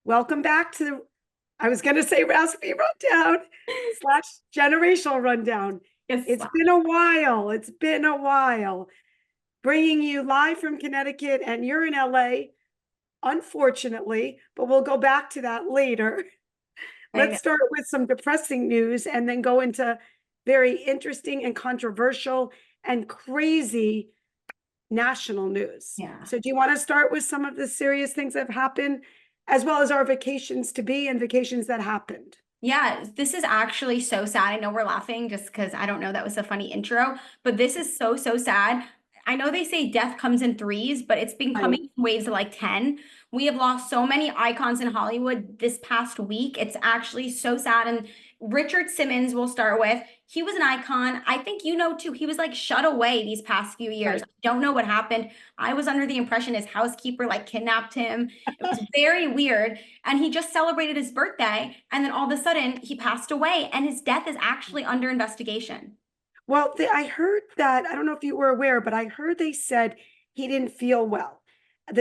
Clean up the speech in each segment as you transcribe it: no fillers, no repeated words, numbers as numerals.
Welcome back to I was going to say recipe rundown / generational rundown. Yes. It's been a while. It's been a while. Bringing you live from Connecticut, and you're in LA, unfortunately, but we'll go back to that later. I know. Let's start with some depressing news and then go into very interesting and controversial and crazy national news. Yeah. So do you want to start with some of the serious things that have happened, as well as our vacations to be and vacations that happened? Yeah, this is actually so sad. I know we're laughing just because I don't know that was a funny intro, but this is so, so sad. I know they say death comes in threes, but it's been Right. coming in waves of like 10. We have lost so many icons in Hollywood this past week. It's actually so sad. And Richard Simmons, we'll start with. He was an icon. I think you know too. He was like shut away these past few years. Right. I don't know what happened. I was under the impression his housekeeper like kidnapped him. It was very weird. And he just celebrated his birthday. And then all of a sudden he passed away. And his death is actually under investigation. Well, I heard that, I don't know if you were aware, but I heard they said he didn't feel well. I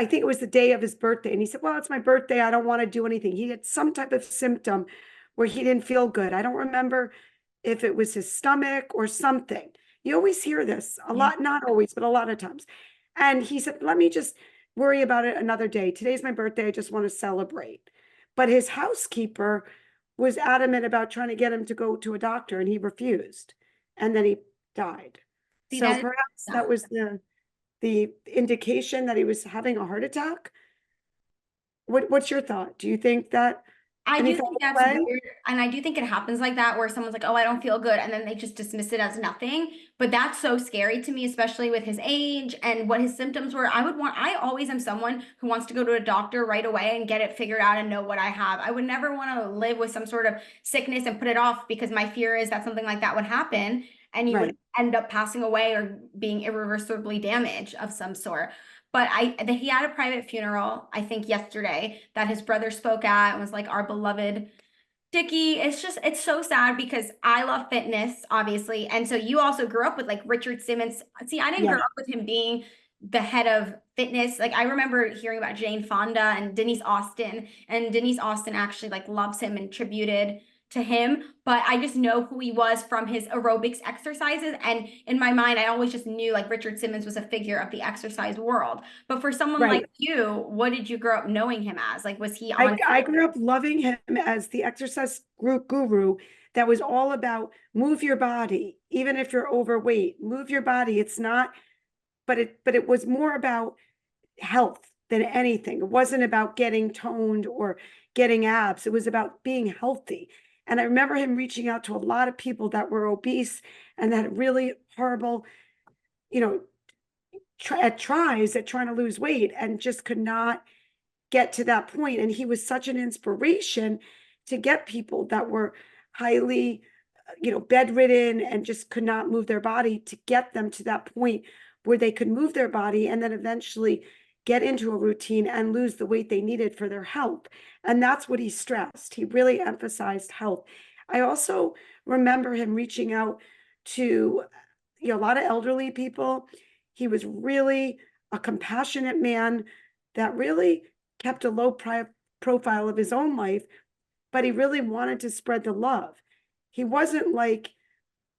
think it was the day of his birthday. And he said, well, it's my birthday. I don't want to do anything. He had some type of symptom where he didn't feel good. I don't remember if it was his stomach or something. You always hear this a Yeah. lot, not always, but a lot of times. And he said, let me just worry about it another day. Today's my birthday. I just want to celebrate. But his housekeeper was adamant about trying to get him to go to a doctor, and he refused. And then he died. See, So that is perhaps that sad. was the indication that he was having a heart attack. What's your thought? Do you think that? I And he do fell think that's away? weird. And I do think it happens like that where someone's like, oh, I don't feel good. And then they just dismiss it as nothing. But that's so scary to me, especially with his age and what his symptoms were. I always am someone who wants to go to a doctor right away and get it figured out and know what I have. I would never want to live with some sort of sickness and put it off because my fear is that something like that would happen and you would Right. end up passing away or being irreversibly damaged of some sort. But he had a private funeral, I think yesterday, that his brother spoke at and was like, our beloved Dickie. It's so sad because I love fitness, obviously. And so you also grew up with like Richard Simmons. See, I didn't grow Yeah. up with him being the head of fitness. Like I remember hearing about Jane Fonda and Denise Austin, and Denise Austin actually like loves him and tributed to him, but I just know who he was from his aerobics exercises. And in my mind, I always just knew like Richard Simmons was a figure of the exercise world. But for someone like Right. you, what did you grow up knowing him as? Like, was he I, on? I grew up loving him as the exercise group guru that was all about move your body, even if you're overweight, move your body. It's not, but it was more about health than anything. It wasn't about getting toned or getting abs. It was about being healthy. And I remember him reaching out to a lot of people that were obese and that had really horrible, you know, tries at trying to lose weight and just could not get to that point. And he was such an inspiration to get people that were highly, bedridden and just could not move their body, to get them to that point where they could move their body and then eventually get into a routine and lose the weight they needed for their health. And that's what he stressed. He really emphasized health. I also remember him reaching out to, a lot of elderly people. He was really a compassionate man that really kept a low profile of his own life, but he really wanted to spread the love. He wasn't like,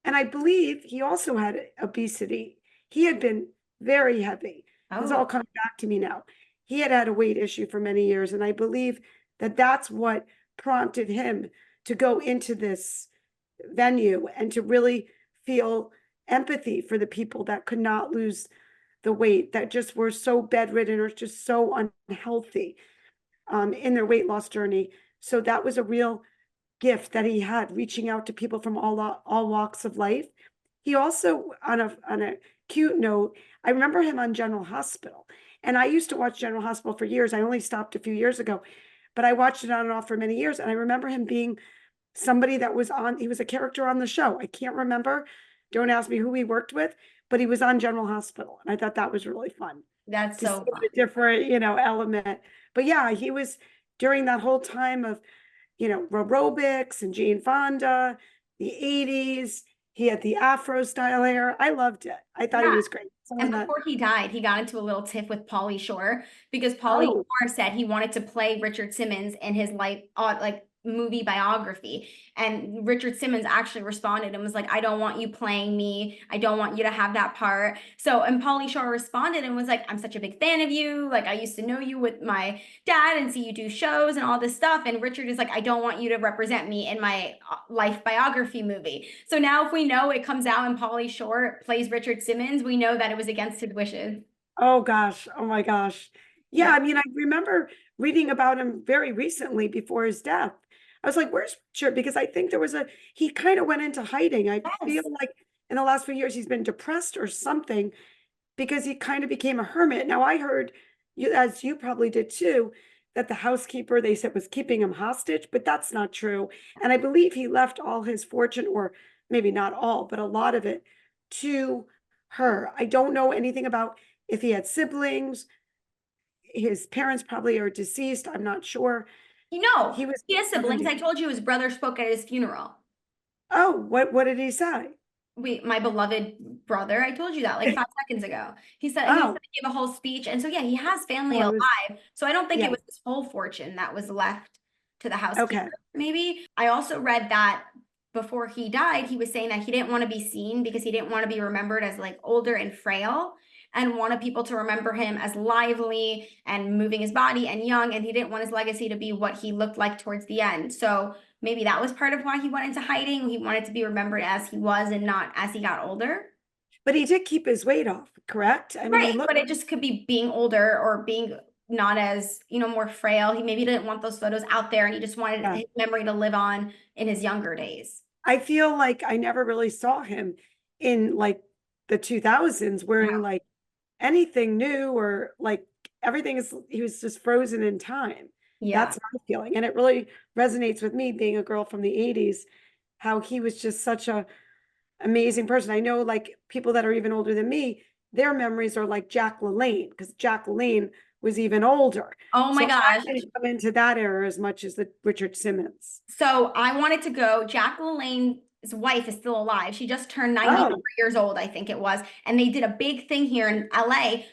and I believe he also had obesity. He had been very heavy. This is Oh, all coming back to me now. He had had a weight issue for many years, and I believe that that's what prompted him to go into this venue and to really feel empathy for the people that could not lose the weight, that just were so bedridden or just so unhealthy in their weight loss journey. So that was a real gift that he had, reaching out to people from all walks of life. He also, on a cute note, I remember him on General Hospital, and I used to watch General Hospital for years. I only stopped a few years ago, but I watched it on and off for many years, and I remember him being somebody that was on. He was a character on the show. I can't remember. Don't ask me who he worked with, but he was on General Hospital, and I thought that was really fun that's to see so fun. the different, element. But yeah, he was during that whole time of, aerobics and Jane Fonda, the 80s. He had the Afro style hair. I loved it. I thought he Yeah. was great. And Someone that, before he died, he got into a little tiff with Pauly Shore because Pauly oh, Shore said he wanted to play Richard Simmons in his life, like movie biography. And Richard Simmons actually responded and was like, I don't want you playing me. I don't want you to have that part. So, and Pauly Shore responded and was like, I'm such a big fan of you. Like, I used to know you with my dad and see you do shows and all this stuff. And Richard is like, I don't want you to represent me in my life biography movie. So now if we know it comes out and Pauly Shore plays Richard Simmons, we know that it was against his wishes. oh gosh. Oh my gosh. Yeah. Yeah. I mean, I remember reading about him very recently before his death. I was like, where's Richard? Because I think he kind of went into hiding. I feel Yes. like in the last few years, he's been depressed or something because he kind of became a hermit. Now I heard you, as you probably did too, that the housekeeper they said was keeping him hostage, but that's not true. And I believe he left all his fortune, or maybe not all, but a lot of it to her. I don't know anything about if he had siblings. His parents probably are deceased. I'm not sure. You know, He was he has siblings. I told you his brother spoke at his funeral. oh, what did he say? My beloved brother. I told you that like 5 seconds ago. He said Oh, he gave a whole speech, and so yeah, he has family oh, I was, alive. So I don't think it yeah, was his whole fortune that was left to the housekeeper. okay. Maybe I also read that before he died, he was saying that he didn't want to be seen because he didn't want to be remembered as like older and frail, and wanted people to remember him as lively and moving his body and young, and he didn't want his legacy to be what he looked like towards the end. So maybe that was part of why he went into hiding. He wanted to be remembered as he was and not as he got older. But he did keep his weight off, correct? I mean, he Right. looked, But it just could be being older or being not as, more frail. He maybe didn't want those photos out there and he just wanted yeah. his memory to live on in his younger days. I feel like I never really saw him in like the 2000s wearing Yeah. like anything new, or like he was just frozen in time. Yeah. That's my feeling. And it really resonates with me being a girl from the 80s, how he was just such a amazing person. I know like people that are even older than me, their memories are like Jack LaLanne, because Jack LaLanne was even older. Oh my So I gosh. didn't come into that era as much as the Richard Simmons. So I wanted to go. Jack LaLanne's wife is still alive. She just turned 93 Oh, years old, I think it was. And they did a big thing here in LA.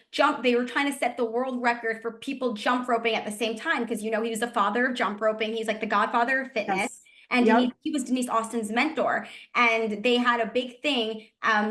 They were trying to set the world record for people jump roping at the same time because he was the father of jump roping. He's like the godfather of fitness. yes. And Yep. he was Denise Austin's mentor. And they had a big thing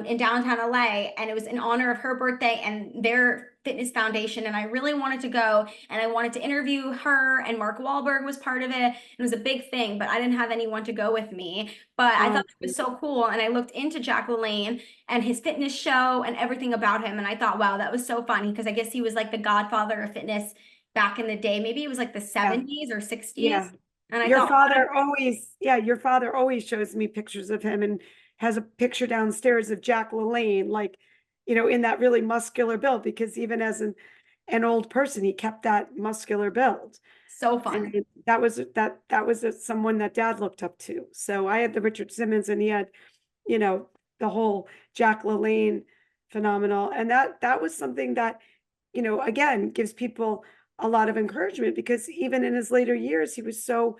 in downtown LA. And it was in honor of her birthday and their fitness foundation. And I really wanted to go and I wanted to interview her, and Mark Wahlberg was part of it. It was a big thing, but I didn't have anyone to go with me. But I thought Oh, it was so cool. And I looked into Jack LaLanne and his fitness show and everything about him. And I thought, wow, that was so funny because I guess he was like the godfather of fitness back in the day. Maybe it was like the yeah. 70s or 60s. Yeah. And I thought, Your father always shows me pictures of him and has a picture downstairs of Jack LaLanne, like, in that really muscular build, because even as an old person, he kept that muscular build. so And fun. someone that dad looked up to. So I had the Richard Simmons and he had, you know, the whole Jack LaLanne phenomenal. And that was something that, again, gives people a lot of encouragement, because even in his later years, he was so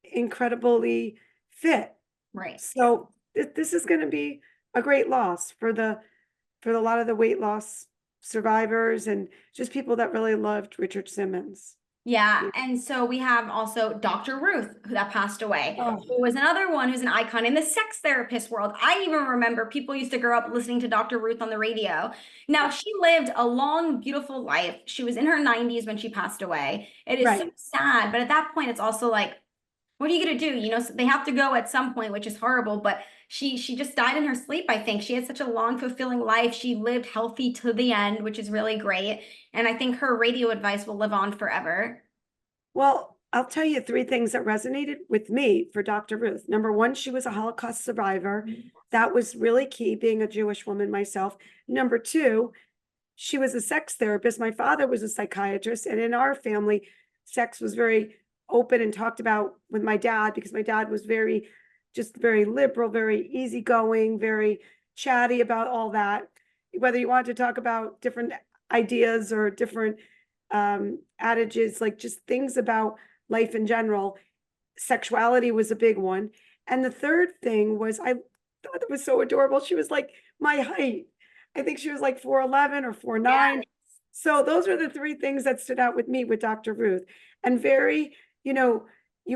incredibly fit. Right. So this is going to be a great loss for a lot of the weight loss survivors and just people that really loved Richard Simmons. Yeah, and so we have also Dr. Ruth, who that passed away, Oh, who was another one who's an icon in the sex therapist world. I even remember people used to grow up listening to Dr. Ruth on the radio. Now, she lived a long, beautiful life. She was in her 90s when she passed away. It is so right. sad, but at that point, it's also like, what are you gonna do? So they have to go at some point, which is horrible, but she just died in her sleep, I think. She had such a long, fulfilling life. She lived healthy to the end, which is really great. And I think her radio advice will live on forever. Well, I'll tell you three things that resonated with me for Dr. Ruth. Number one, she was a Holocaust survivor. That was really key, being a Jewish woman myself. Number two, she was a sex therapist. My father was a psychiatrist, and in our family, sex was very open and talked about with my dad, because my dad was very liberal, very easygoing, very chatty about all that. Whether you wanted to talk about different ideas or different adages, like just things about life in general, sexuality was a big one. And the third thing was thought that was so adorable. She was like my height. I think she was like 4'11" or 4'9". Yeah. So those are the three things that stood out with me with Dr. Ruth. And very, you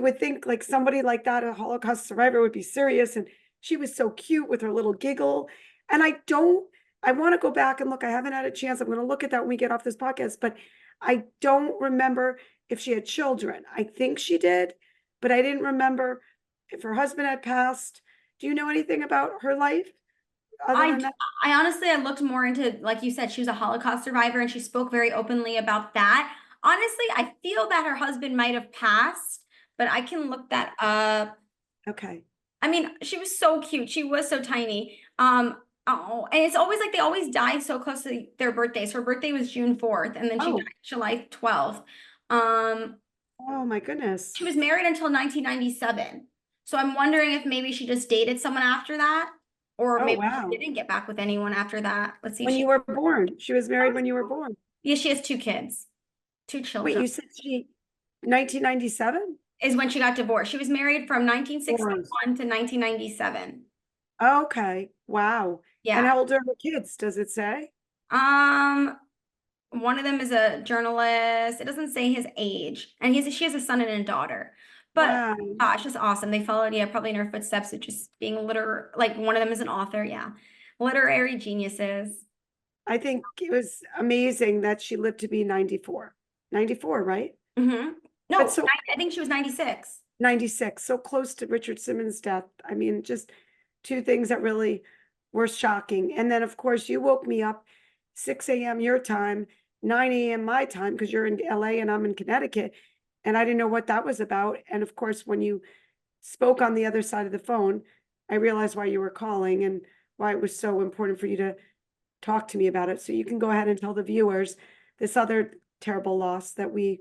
would think like somebody like that, a Holocaust survivor, would be serious. And she was so cute with her little giggle. And I want to go back and look. I haven't had a chance. I'm going to look at that when we get off this podcast, but I don't remember if she had children. I think she did, but I didn't remember if her husband had passed. Do you know anything about her life other than I, that? I honestly, I looked more into, like you said, she was a Holocaust survivor and she spoke very openly about that. Honestly, I feel that her husband might have passed, but I can look that up. Okay. I mean, she was so cute. She was so tiny. Oh, and it's always like they always die so close to their birthdays. Her birthday was June 4th, and then she Oh, died July 12th. Um, oh my goodness. she was married until 1997. So I'm wondering if maybe she just dated someone after that, or Oh, maybe she wow. didn't get back with anyone after that. Let's see. When you were born. She was married when you were born. Yeah, she has two kids, two Wait, children. you said 1997? Is when she got divorced. She was married from Divorced. 1961 to 1997. Okay. Wow. And Yeah. how old are her kids? Does it say? Um, One of them is a journalist. It doesn't say his age, and she has a son and a daughter. But Wow. gosh, just awesome. They followed, yeah, probably in her footsteps of just being like one of them is an author, yeah. Literary geniuses. I think it was amazing that she lived to be 94. 94, right? Mm-hmm. But No, so I think she was 96. 96, so close to Richard Simmons' death. I mean, just two things that really were shocking. And then, of course, you woke me up 6 a.m. your time, 9 a.m. my time, because you're in LA and I'm in Connecticut. And I didn't know what that was about. And of course, when you spoke on the other side of the phone, I realized why you were calling and why it was so important for you to talk to me about it. So you can go ahead and tell the viewers this other terrible loss that we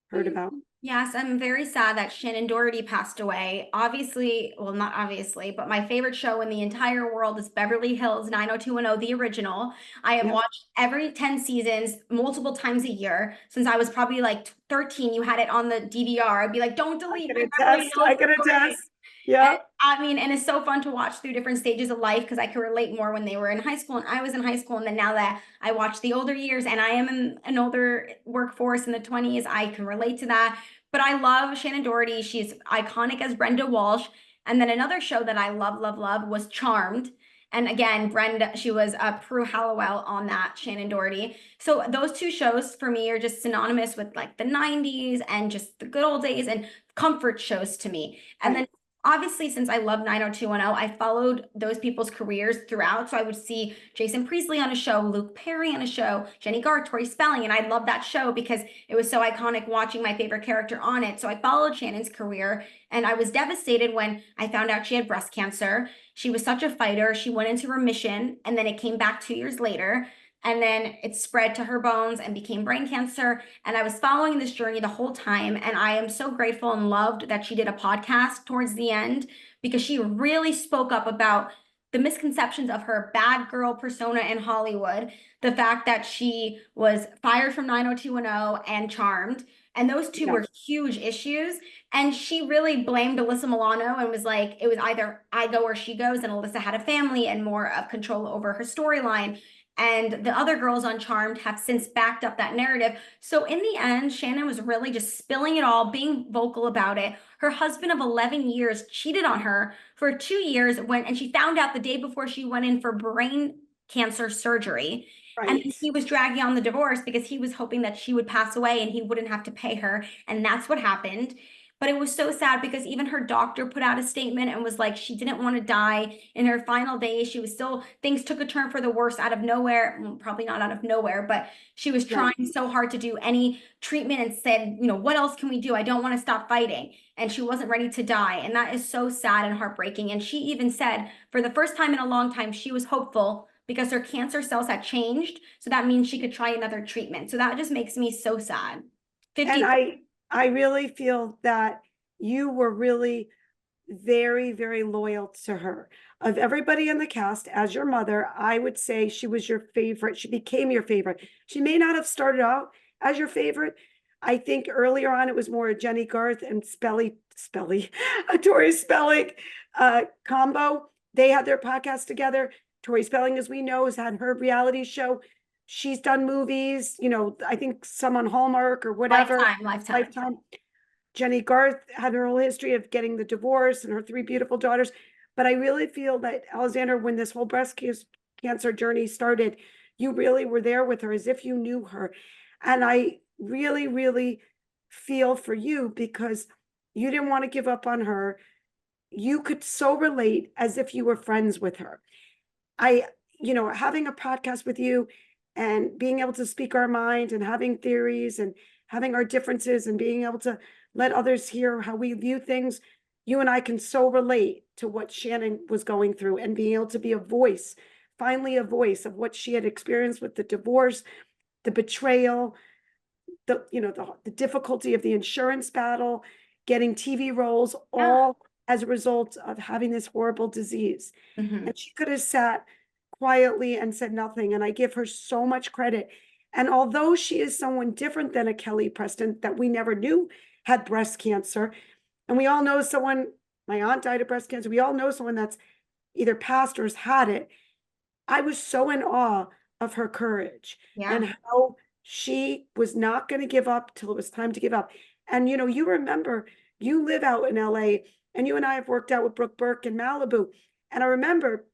heard about. Yes, I'm very sad that Shannen Doherty passed away. Obviously, well, not obviously, but my favorite show in the entire world is Beverly Hills 90210, the original. I have Yep. watched every 10 seasons multiple times a year since I was probably like 13. You had it on the DVR. I'd be like, don't I delete can my Beverly attest. I Hills can recording. attest. And Yep. I mean, and it's so fun to watch through different stages of life because I can relate more when they were in high school and I was in high school. And then now that I watch the older years and I am in an older workforce in the 20s, I can relate to that. But I love Shannen Doherty. She's iconic as Brenda Walsh. And then another show that I love, love, love was Charmed. And again, Brenda, she was Prue Halliwell on that, Shannen Doherty. So those two shows for me are just synonymous with like the 90s and just the good old days and comfort shows to me. And Right. then obviously, since I love 90210, I followed those people's careers throughout. So I would see Jason Priestley on a show, Luke Perry on a show, Jenny Garth, Tori Spelling, and I loved that show because it was so iconic watching my favorite character on it. So I followed Shannon's career, and I was devastated when I found out she had breast cancer. She was such a fighter. She went into remission, and then it came back 2 years later. And then it spread to her bones and became brain cancer. And I was following this journey the whole time. And I am so grateful and loved that she did a podcast towards the end because she really spoke up about the misconceptions of her bad girl persona in Hollywood, the fact that she was fired from 90210 and Charmed. And those two were huge issues. And she really blamed Alyssa Milano and was like, it was either I go or she goes. And Alyssa had a family and more of control over her storyline. And the other girls on Charmed have since backed up that narrative. So in the end, Shannen was really just spilling it all, being vocal about it. Her husband of 11 years cheated on her for 2 years and she found out the day before she went in for brain cancer surgery. And Right. then he was dragging on the divorce because he was hoping that she would pass away and he wouldn't have to pay her. And that's what happened. But it was so sad because even her doctor put out a statement and was like, she didn't want to die in her final days. She was still, things took a turn for the worse out of nowhere. Well, probably not out of nowhere, but she was Right. trying so hard to do any treatment and said, what else can we do? I don't want to stop fighting. And she wasn't ready to die. And that is so sad and heartbreaking. And she even said, for the first time in a long time, she was hopeful because her cancer cells had changed. So that means she could try another treatment. So that just makes me so sad. 50. And I really feel that you were really very, very loyal to her. Of everybody in the cast, as your mother, I would say she was your favorite. She became your favorite. She may not have started out as your favorite. I think earlier on it was more a Jenny Garth and a Tori Spelling combo. they had their podcast together. Tori Spelling, as we know, has had her reality show. She's done movies, you know, I think some on Hallmark or whatever. Lifetime. Jenny Garth had her whole history of getting the divorce and her 3 beautiful daughters. But I really feel that, Alexandra, when this whole breast cancer journey started, you really were there with her as if you knew her. And I really, really feel for you because you didn't want to give up on her. You could so relate as if you were friends with her. You know, having a podcast with you and being able to speak our mind and having theories and having our differences and being able to let others hear how we view things, you and I can so relate to what Shannen was going through and being able to be a voice, finally a voice of what she had experienced with the divorce, the betrayal, the difficulty of the insurance battle, getting TV roles, all as a result of having this horrible disease. And she could have sat quietly and said nothing. And I give her so much credit. And although she is someone different than a Kelly Preston that we never knew had breast cancer, and we all know someone, my aunt died of breast cancer, we all know someone that's either passed or has had it. I was so in awe of her courage and how she was not going to give up till it was time to give up. And, you know, you remember, you live out in LA and you and I have worked out with Brooke Burke in Malibu. And I remember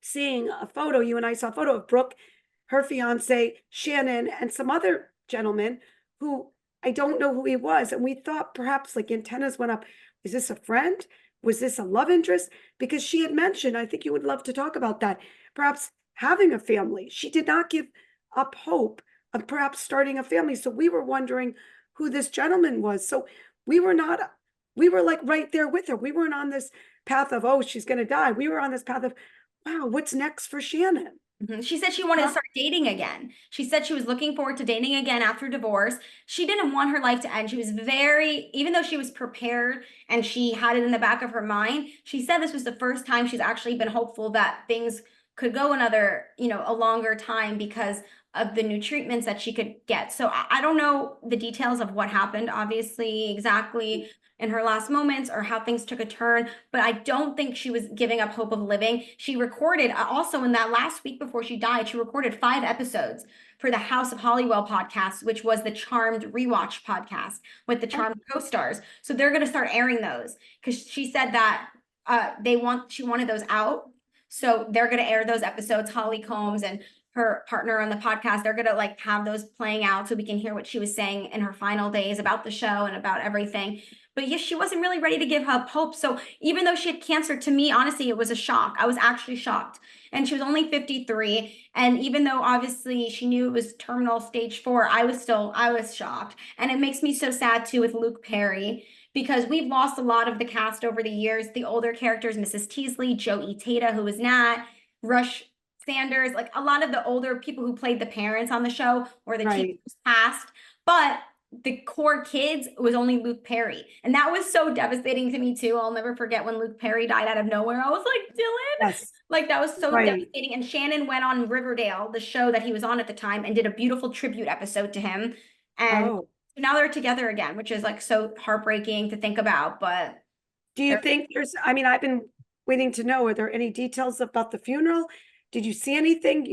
seeing a photo, you and I saw a photo of Brooke, her fiance, Shannen, and some other gentleman who I don't know who he was. And we thought perhaps like antennas went up. Is this a friend? Was this a love interest? Because she had mentioned, I think you would love to talk about that, perhaps having a family. She did not give up hope of perhaps starting a family. So we were wondering who this gentleman was. So we were like right there with her. We weren't on this path of, oh, she's going to die. We were on this path of, wow, what's next for Shannen? She said she wanted to start dating again. She said she was looking forward to dating again after divorce. She didn't want her life to end. She was even though she was prepared and she had it in the back of her mind, she said this was the first time she's actually been hopeful that things could go another, a longer time because of the new treatments that she could get. So I don't know the details of what happened, obviously, exactly in her last moments or how things took a turn, but I don't think she was giving up hope of living. She recorded also in that last week before she died, she recorded 5 episodes for the House of Hollywell podcast, which was the Charmed rewatch podcast with the Charmed co-stars. So they're going to start airing those because she said that she wanted those out. So they're going to air those episodes. Holly Combs and her partner on the podcast, they're going to have those playing out so we can hear what she was saying in her final days about the show and about everything. But yes, she wasn't really ready to give up hope. So even though she had cancer, to me, honestly, it was a shock. I was actually shocked. And she was only 53. And even though obviously she knew it was terminal stage 4, I was shocked. And it makes me so sad too with Luke Perry, because we've lost a lot of the cast over the years. The older characters, Mrs. Teasley, Joey Tata, who was Nat, Rush Sanders, like a lot of the older people who played the parents on the show or the teachers passed. But the core kids was only Luke Perry. And that was so devastating to me too. I'll never forget when Luke Perry died out of nowhere. I was like, Dylan, like that was so devastating. And Shannen went on Riverdale, the show that he was on at the time, and did a beautiful tribute episode to him. And now they're together again, which is like so heartbreaking to think about. But do you think I've been waiting to know, are there any details about the funeral? Did you see anything?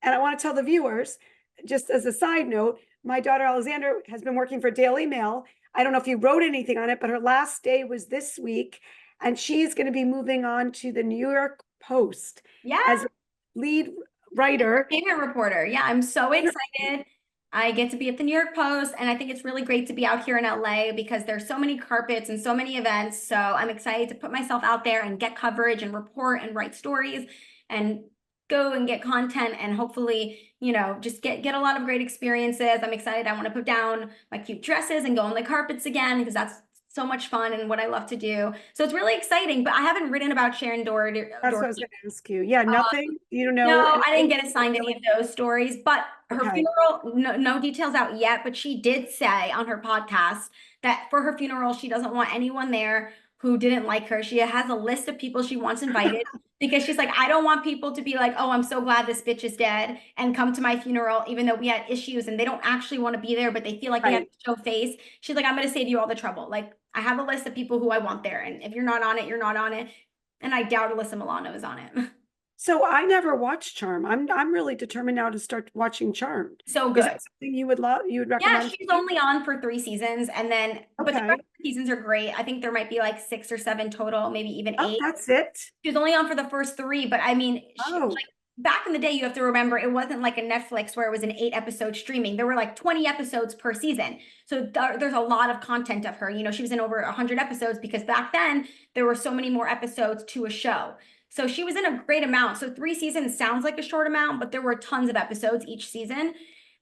And I want to tell the viewers, just as a side note, my daughter Alexandra has been working for Daily Mail. I don't know if you wrote anything on it, but her last day was this week, and she's going to be moving on to the New York Post as lead writer. Favorite reporter. Yeah, I'm so excited. I get to be at the New York Post, and I think it's really great to be out here in LA because there's so many carpets and so many events. So I'm excited to put myself out there and get coverage and report and write stories and go and get content and hopefully, just get a lot of great experiences. I'm excited. I want to put down my cute dresses and go on the carpets again because that's so much fun and what I love to do. So it's really exciting, but I haven't written about Shannen Doherty. That's what I was going to ask you. Yeah, nothing, No, I didn't get assigned any of those stories, but her funeral, no details out yet, but she did say on her podcast that for her funeral, she doesn't want anyone there who didn't like her. She has a list of people she wants invited because she's like, I don't want people to be like, oh, I'm so glad this bitch is dead and come to my funeral, even though we had issues and they don't actually want to be there, but they feel like they have to show face. She's like, I'm going to save you all the trouble. Like, I have a list of people who I want there. And if you're not on it, you're not on it. And I doubt Alyssa Milano is on it. So I never watched Charm. I'm really determined now to start watching Charmed. So Is good. that something you would love, you would Yeah, recommend? she's only on for 3 seasons, and then but the Okay. rest of the seasons are great. I think there might be like 6 or 7 total, maybe even Oh, 8. that's it? She was only on for the first 3, but I mean, she, Oh, like back in the day, you have to remember it wasn't like a Netflix where it was an 8 episode streaming. There were like 20 episodes per season. So there's a lot of content of her. You know, she was in over 100 episodes because back then there were so many more episodes to a show. So she was in a great amount. So 3 seasons sounds like a short amount, but there were tons of episodes each season.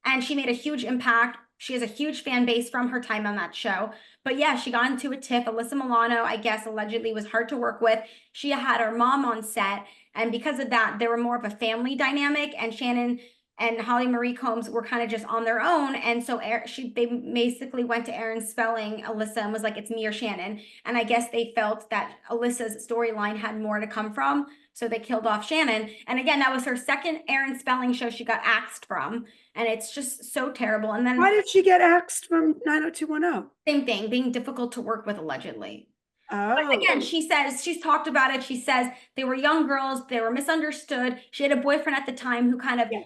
And she made a huge impact. She has a huge fan base from her time on that show. But yeah, she got into a tiff. Alyssa Milano, I guess, allegedly was hard to work with. She had her mom on set. And because of that, they were more of a family dynamic. And Shannen and Holly Marie Combs were kind of just on their own. And so they basically went to Aaron Spelling, Alyssa, and was like, it's me or Shannen. And I guess they felt that Alyssa's storyline had more to come from. So they killed off Shannen. And again, that was her second Aaron Spelling show she got axed from. And it's just so terrible. And then why did she get axed from 90210? same thing, being difficult to work with, allegedly. But Oh, again, she says, she's talked about it. She says they were young girls, they were misunderstood. She had a boyfriend at the time who kind of yeah,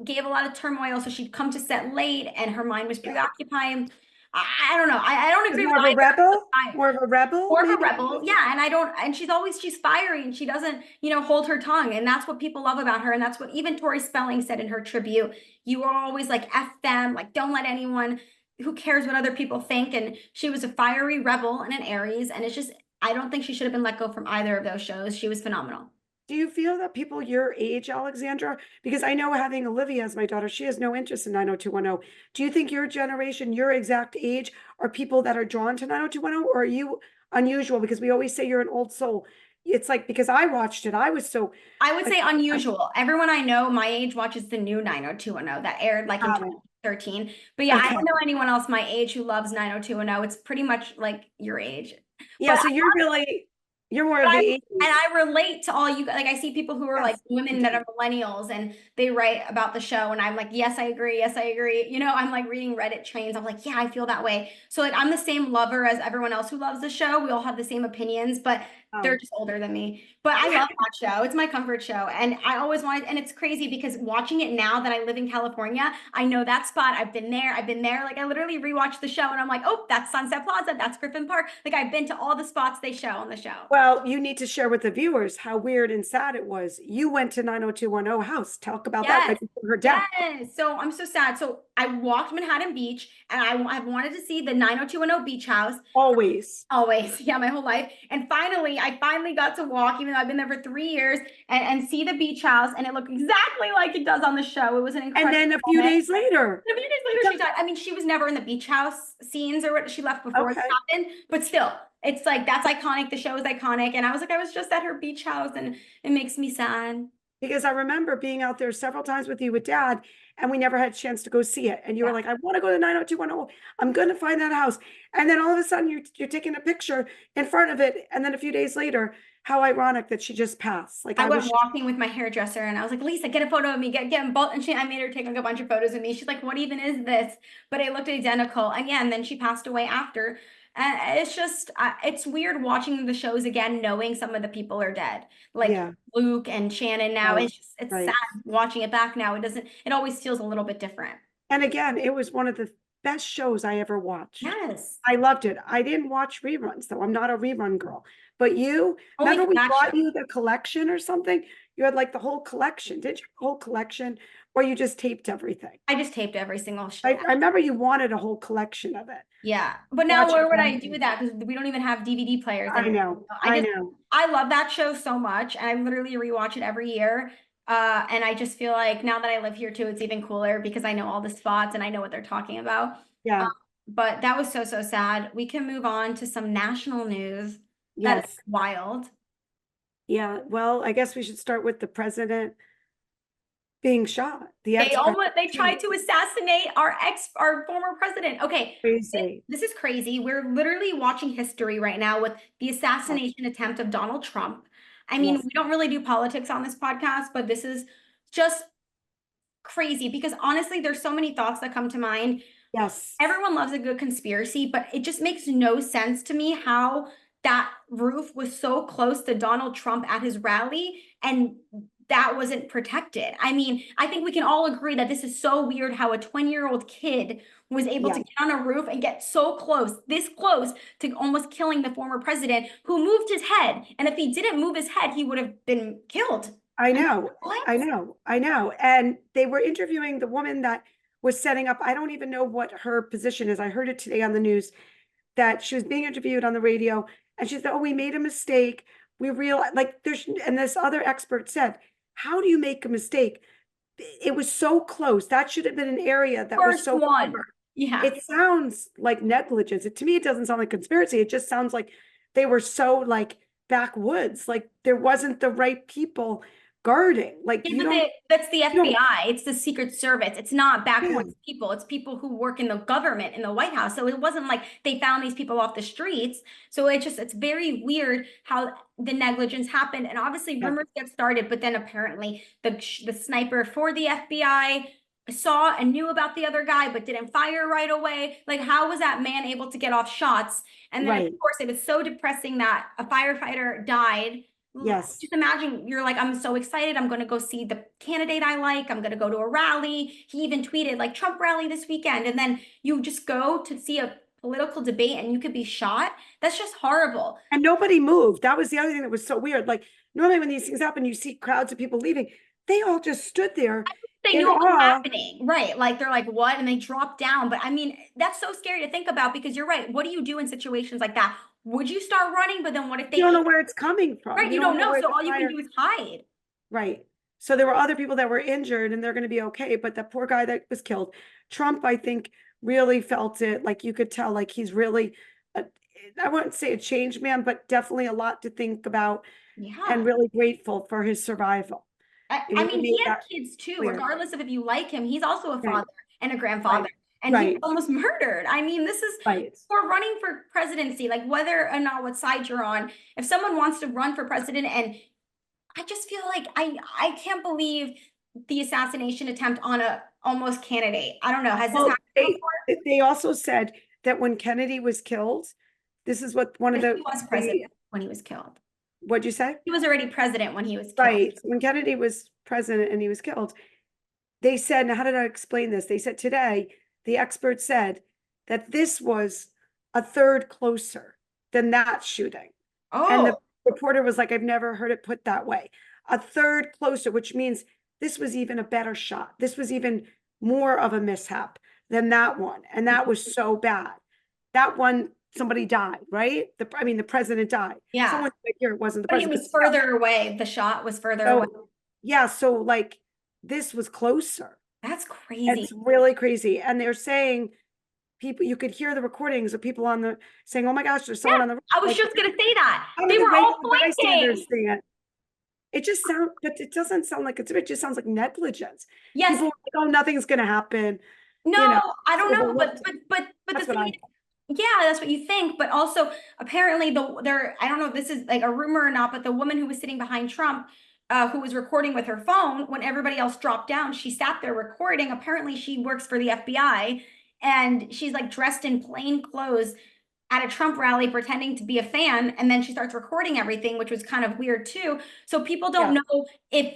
gave a lot of turmoil. So she'd come to set late and her mind was yeah. preoccupied. I don't know. I don't She's agree more with of a either. rebel? More of a rebel, More of a maybe? rebel, yeah. And I don't, and she's fiery and she doesn't, hold her tongue. And that's what people love about her. And that's what even Tori Spelling said in her tribute. You are always like, F them, like, don't let anyone, who cares what other people think. And she was a fiery rebel and an Aries. And it's just, I don't think she should have been let go from either of those shows. She was phenomenal. Do you feel that people your age, Alexandra, because I know having Olivia as my daughter, she has no interest in 90210. Do you think your generation, your exact age, are people that are drawn to 90210, or are you unusual? Because we always say you're an old soul. It's like, because I watched it, I was so, I would say unusual. Everyone I know my age watches the new 90210 that aired like in got it. 2013. But yeah, I Okay. don't know anyone else my age who loves 90210. It's pretty much like your age. Yeah, But so you're more of and the 80s. I relate to all you, like I see people who are like Yes, women that are millennials and they write about the show and I'm like, yes, I agree. Yes, I agree. I'm like reading Reddit trains. I'm like, yeah, I feel that way. So like I'm the same lover as everyone else who loves the show. We all have the same opinions, but they're Oh, just older than me. But I love that show. It's my comfort show. And I always wanted, and it's crazy because watching it now that I live in California, I know that spot. I've been there. Like I literally rewatched the show and I'm like, oh, that's Sunset Plaza. That's Griffin Park. Like I've been to all the spots they show on the show. well, you need to share with the viewers how weird and sad it was. You went to 90210 house. Talk about that right Yes. before her death. Yes. So I'm so sad. So I walked Manhattan Beach and I've wanted to see the 90210 beach house. Always. Always. Yeah, my whole life. And I finally got to walk, even though I've been there for 3 years, and see the beach house. And it looked exactly like it does on the show. It was an incredible And then a few moment. days later. A few days later, she died. I mean, she was never in the beach house scenes or what. She left before it Okay. happened, but still, it's like that's iconic. The show is iconic. And I was like, I was just at her beach house and it makes me sad. Because I remember being out there several times with you with dad, and we never had a chance to go see it. And you were Yeah. like, I want to go to 90210. I'm going to find that house. And then all of a sudden you're taking a picture in front of it. And then a few days later, how ironic that she just passed. Like I went wish. walking with my hairdresser and I was like, Lisa, get a photo of me, get both. And I made her take like a bunch of photos of me. She's like, what even is this? But it looked identical. And yeah, and then she passed away after. And it's just, it's weird watching the shows again, knowing some of the people are dead, like Yeah. Luke and Shannen now. Right. It's Right. sad watching it back now. It always feels a little bit different. And again, it was one of the best shows I ever watched. Yes. I loved it. I didn't watch reruns though. I'm not a rerun girl. But you, Only remember we that brought show. you the collection or something? You had like the whole collection. Did you have a whole collection, or you just taped everything? I just taped every single show. I remember you wanted a whole collection of it. Yeah. But now Watch where it would I one do day. that? Because we don't even have DVD players I anymore. know. I I just, know. I love that show so much. And I literally rewatch it every year. And I just feel like now that I live here too, it's even cooler because I know all the spots and I know what they're talking about. Yeah. But that was so, so sad. We can move on to some national news. That is Yes. wild. Yeah. Well, I guess we should start with the president being shot. They tried to assassinate our former president. Okay. Crazy. This is crazy. We're literally watching history right now with the assassination attempt of Donald Trump. I mean, Yes. we don't really do politics on this podcast, but this is just crazy because honestly, there's so many thoughts that come to mind. Yes. Everyone loves a good conspiracy, but it just makes no sense to me how that roof was so close to Donald Trump at his rally, and that wasn't protected. I mean, I think we can all agree that this is so weird how a 20-year-old kid was able to get on a roof and get so close, this close to almost killing the former president who moved his head. And if he didn't move his head, he would have been killed. I know, What? I know, I know. And they were interviewing the woman that was setting up. I don't even know what her position is. I heard it today on the news that she was being interviewed on the radio, and she said, "Oh, we made a mistake. We realized, like, there's," and this other expert said, "How do you make a mistake? It was so close. That should have been an area that was First so one. covered." Yeah. It sounds like negligence. To me, it doesn't sound like conspiracy. It just sounds like they were so like backwoods, like there wasn't the right people guarding. Like you don't, That's the you don't, FBI. It's the Secret Service. It's not yeah, backwoods people. It's people who work in the government, in the White House. So it wasn't like they found these people off the streets. So it's very weird how the negligence happened. And obviously yeah. rumors get started, but then apparently the sniper for the FBI saw and knew about the other guy, but didn't fire right away. Like, how was that man able to get off shots? And then, Right. of course, it was so depressing that a firefighter died. Yes. Just imagine you're like, I'm so excited. I'm going to go see the candidate I like. I'm going to go to a rally. He even tweeted like Trump rally this weekend. And then you just go to see a political debate and you could be shot. That's just horrible. And nobody moved. That was the other thing that was so weird. Like normally when these things happen, you see crowds of people leaving. They all just stood there. They in knew what was awe. happening, right? Like they're like, what? And they drop down. But I mean, that's so scary to think about because you're right. What do you do in situations like that? Would you start running? But then what if they You don't know where it's coming from. right? You don't know. where So the all you fire- can do is hide. Right. So there were other people that were injured and they're going to be okay. But the poor guy that was killed, Trump, I think, really felt it. Like you could tell, like he's really, I wouldn't say a changed man, but definitely a lot to think about Yeah. and really grateful for his survival. I mean, he had kids too, clear. regardless of if you like him. He's also a Right. father and a grandfather. Right. And he Right. was almost murdered. I mean, this is Right. for running for presidency, like whether or not what side you're on. If someone wants to run for president, and I just feel like I can't believe the assassination attempt on a almost candidate. I don't know. Has this Well, happened before? they also said that when Kennedy was killed, this is what one of But the, he was president when he was killed. what'd you say? He was already president when he was killed. Right. When Kennedy was president and he was killed, they said, now how did I explain this? They said today, the expert said that this was a third closer than that shooting. And the Oh, reporter was like, I've never heard it put that way. A third closer, which means this was even a better shot. This was even more of a mishap than that one. And that was so bad. That one, somebody died, right? I mean, the president died. yeah. Someone right here, it wasn't the But he president. was further away. The shot was further So, away. yeah, so like this was closer. That's crazy. It's really crazy. And they're saying people, you could hear the recordings of people on the saying, oh my gosh, there's someone on the roof. I was Like, just gonna say that. how They did the were all regular bystanders pointing. see it? It just sounds, but it doesn't sound like it just sounds like negligence. Yes. People are like, oh, nothing's gonna happen. No, you know, I don't know, overlooked. but the That's what thing is, yeah, that's what you think. But also, apparently, I don't know if this is like a rumor or not, but the woman who was sitting behind Trump, who was recording with her phone when everybody else dropped down, she sat there recording. Apparently, she works for the FBI, and she's like dressed in plain clothes at a Trump rally pretending to be a fan, and then she starts recording everything, which was kind of weird too. So people don't know if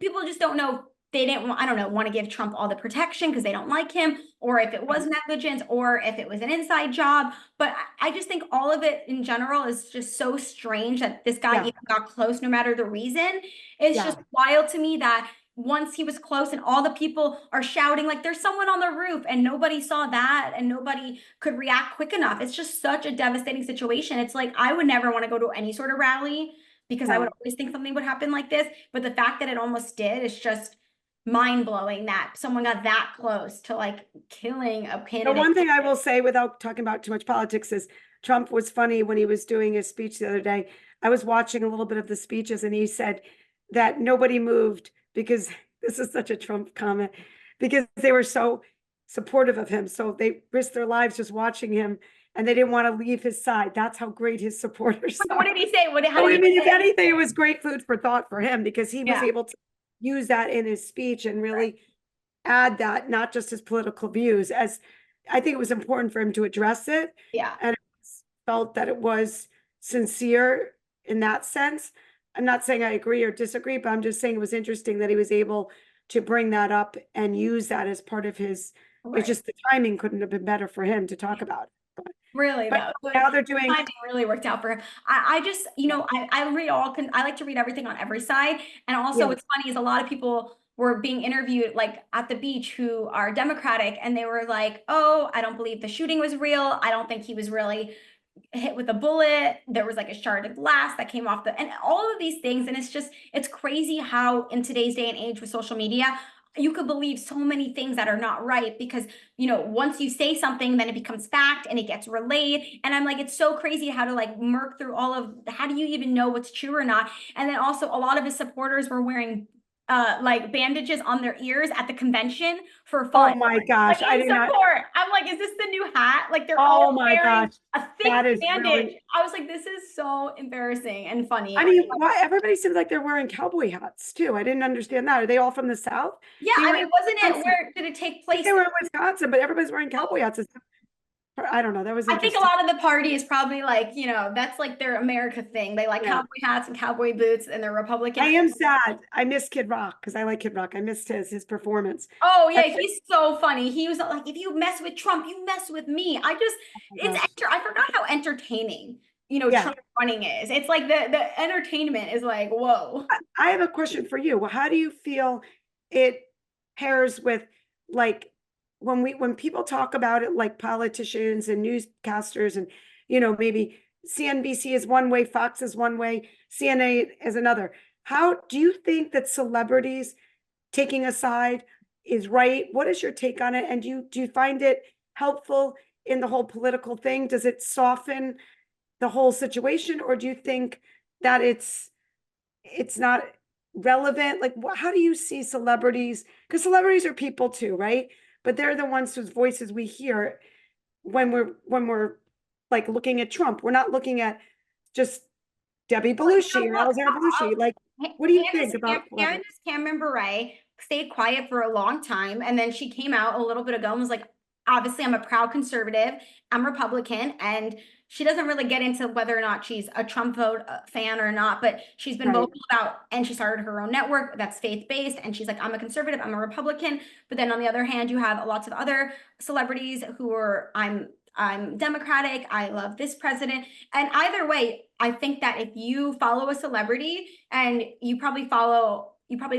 people just don't know they didn't want, I don't know, want to give Trump all the protection because they don't like him, or if it was negligence, or if it was an inside job. But I just think all of it in general is just so strange that this guy even got close no matter the reason. It's just wild to me that once he was close and all the people are shouting like there's someone on the roof and nobody saw that and nobody could react quick enough. It's just such a devastating situation. It's like I would never want to go to any sort of rally because I would always think something would happen like this. But the fact that it almost did is just mind-blowing that someone got that close to like killing a candidate. The one thing I will say without talking about too much politics is Trump was funny when he was doing his speech the other day. I was watching a little bit of the speeches and he said that nobody moved because this is such a Trump comment, because they were so supportive of him. So they risked their lives just watching him and they didn't want to leave his side. That's how great his supporters are. What did he say? If anything, it was great food for thought for him because he was able to use that in his speech and really add that, not just his political views, as I think it was important for him to address it. Yeah. And felt that it was sincere in that sense. I'm not saying I agree or disagree, but I'm just saying it was interesting that he was able to bring that up and use that as part of his, it's Right. just the timing couldn't have been better for him to talk about it. Really But though, now they're doing, timing really worked out for him. I just, you know, I read I like to read everything on every side. And also yeah, what's funny is a lot of people were being interviewed like at the beach who are Democratic, and they were like, oh, I don't believe the shooting was real. I don't think he was really hit with a bullet. There was like a shard of glass that came off and all of these things. And it's crazy how in today's day and age with social media, you could believe so many things that are not right because, you know, once you say something, then it becomes fact and it gets relayed. And I'm like, it's so crazy how to like murk through all of, how do you even know what's true or not? And then also a lot of his supporters were wearing like bandages on their ears at the convention for oh fun. my Like gosh, I in did not, support. I'm like, is this the new hat? Like they're oh all my wearing gosh, a thick that is bandage. really, I was like, this is so embarrassing and I funny. mean, why everybody seems like they're wearing cowboy hats too. I didn't understand that. Are they all from the South? Yeah, They I were in mean, wasn't it, Wisconsin. where did it take I think place? they were in Wisconsin, but everybody's wearing cowboy hats. I don't know. That was I think a interesting. lot of the party is probably like, you know, that's like their America thing. They like Yeah. cowboy hats and cowboy boots and they're Republican. I am sad. I miss Kid Rock because I like Kid Rock. I missed his performance. Oh yeah, And, he's so funny. He was like, if you mess with Trump, you mess with me. oh my gosh. I forgot how entertaining, you know, Yeah. Trump running is. It's like the entertainment is like, whoa. I have a question for you. Well, how do you feel it pairs with like when people talk about it like politicians and newscasters and maybe CNBC is one way, Fox is one way, CNA is another. How do you think that celebrities taking a side is right? What is your take on it? And do you find it helpful in the whole political thing? Does it soften the whole situation, or do you think that it's not relevant? Like, how do you see celebrities? Because celebrities are people too, right? But they're the ones whose voices we hear when we're like looking at Trump. We're not looking at just Debbie Well, you Belushi know or what? Alexandra Belushi. Like, what do you think about celebrities? Candace Cameron Bure stayed quiet for a long time, and then she came out a little bit ago and was like, obviously, I'm a proud conservative. I'm Republican, and she doesn't really get into whether or not she's a Trump vote fan or not, but she's been Right, vocal about, and she started her own network that's faith-based, and she's like, I'm a conservative, I'm a Republican. But then on the other hand, you have lots of other celebrities who are, I'm Democratic, I love this president. And either way, I think that if you follow a celebrity and you probably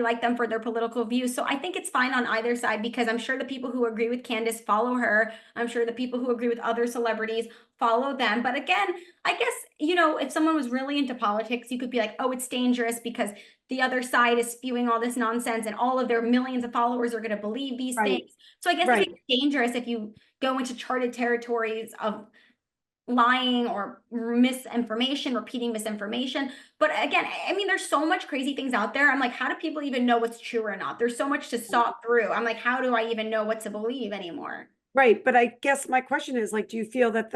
like them for their political views. So I think it's fine on either side because I'm sure the people who agree with Candace follow her. I'm sure the people who agree with other celebrities follow them. But again, I guess, you know, if someone was really into politics, you could be like, oh, it's dangerous because the other side is spewing all this nonsense and all of their millions of followers are going to believe these right, things. So I guess it right. makes it dangerous if you go into charted territories of lying or misinformation, repeating misinformation. But again, I mean, there's so much crazy things out there. I'm like, how do people even know what's true or not? There's so much to sort through. I'm like, how do I even know what to believe anymore? Right. But I guess my question is like, do you feel that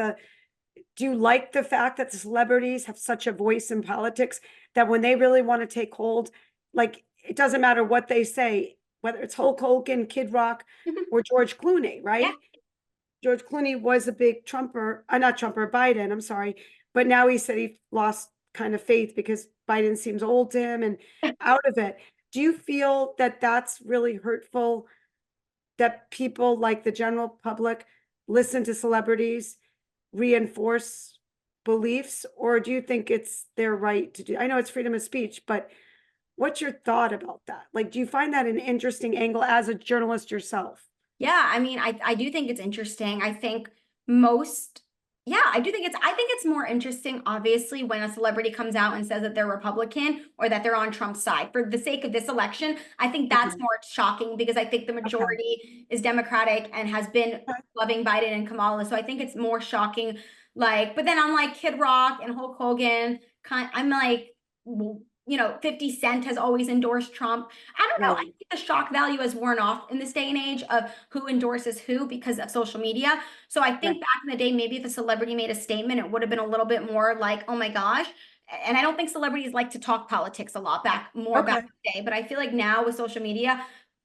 do you like the fact that the celebrities have such a voice in politics that when they really want to take hold, like it doesn't matter what they say, whether it's Hulk Hogan, Kid Rock, or George Clooney, Yeah. right? George Clooney was a big Trumper, not Trumper, Biden, I'm sorry. But now he said he lost kind of faith because Biden seems old to him and out of it. Do you feel that that's really hurtful that people like the general public listen to celebrities reinforce beliefs, or do you think it's their right to do? I know it's freedom of speech, but what's your thought about that? Like, do you find that an interesting angle as a journalist yourself? Yeah, I mean, I do think it's interesting. I think most, yeah, I think it's more interesting, obviously, when a celebrity comes out and says that they're Republican or that they're on Trump's side. For the sake of this election, I think that's Okay. more shocking because I think the Okay. majority is Democratic and has been loving Biden and Kamala. So I think it's more shocking. Like, but then I'm like Kid Rock and Hulk Hogan, I'm like, well, you know, 50 Cent has always endorsed Trump. I don't know. I Right. think the shock value has worn off in this day and age of who endorses who because of social media. So I Right. think back in the day, maybe if a celebrity made a statement, it would have been a little bit more like, oh my gosh. And I don't think celebrities like to talk politics a lot back Okay. in the day. But I feel like now with social media,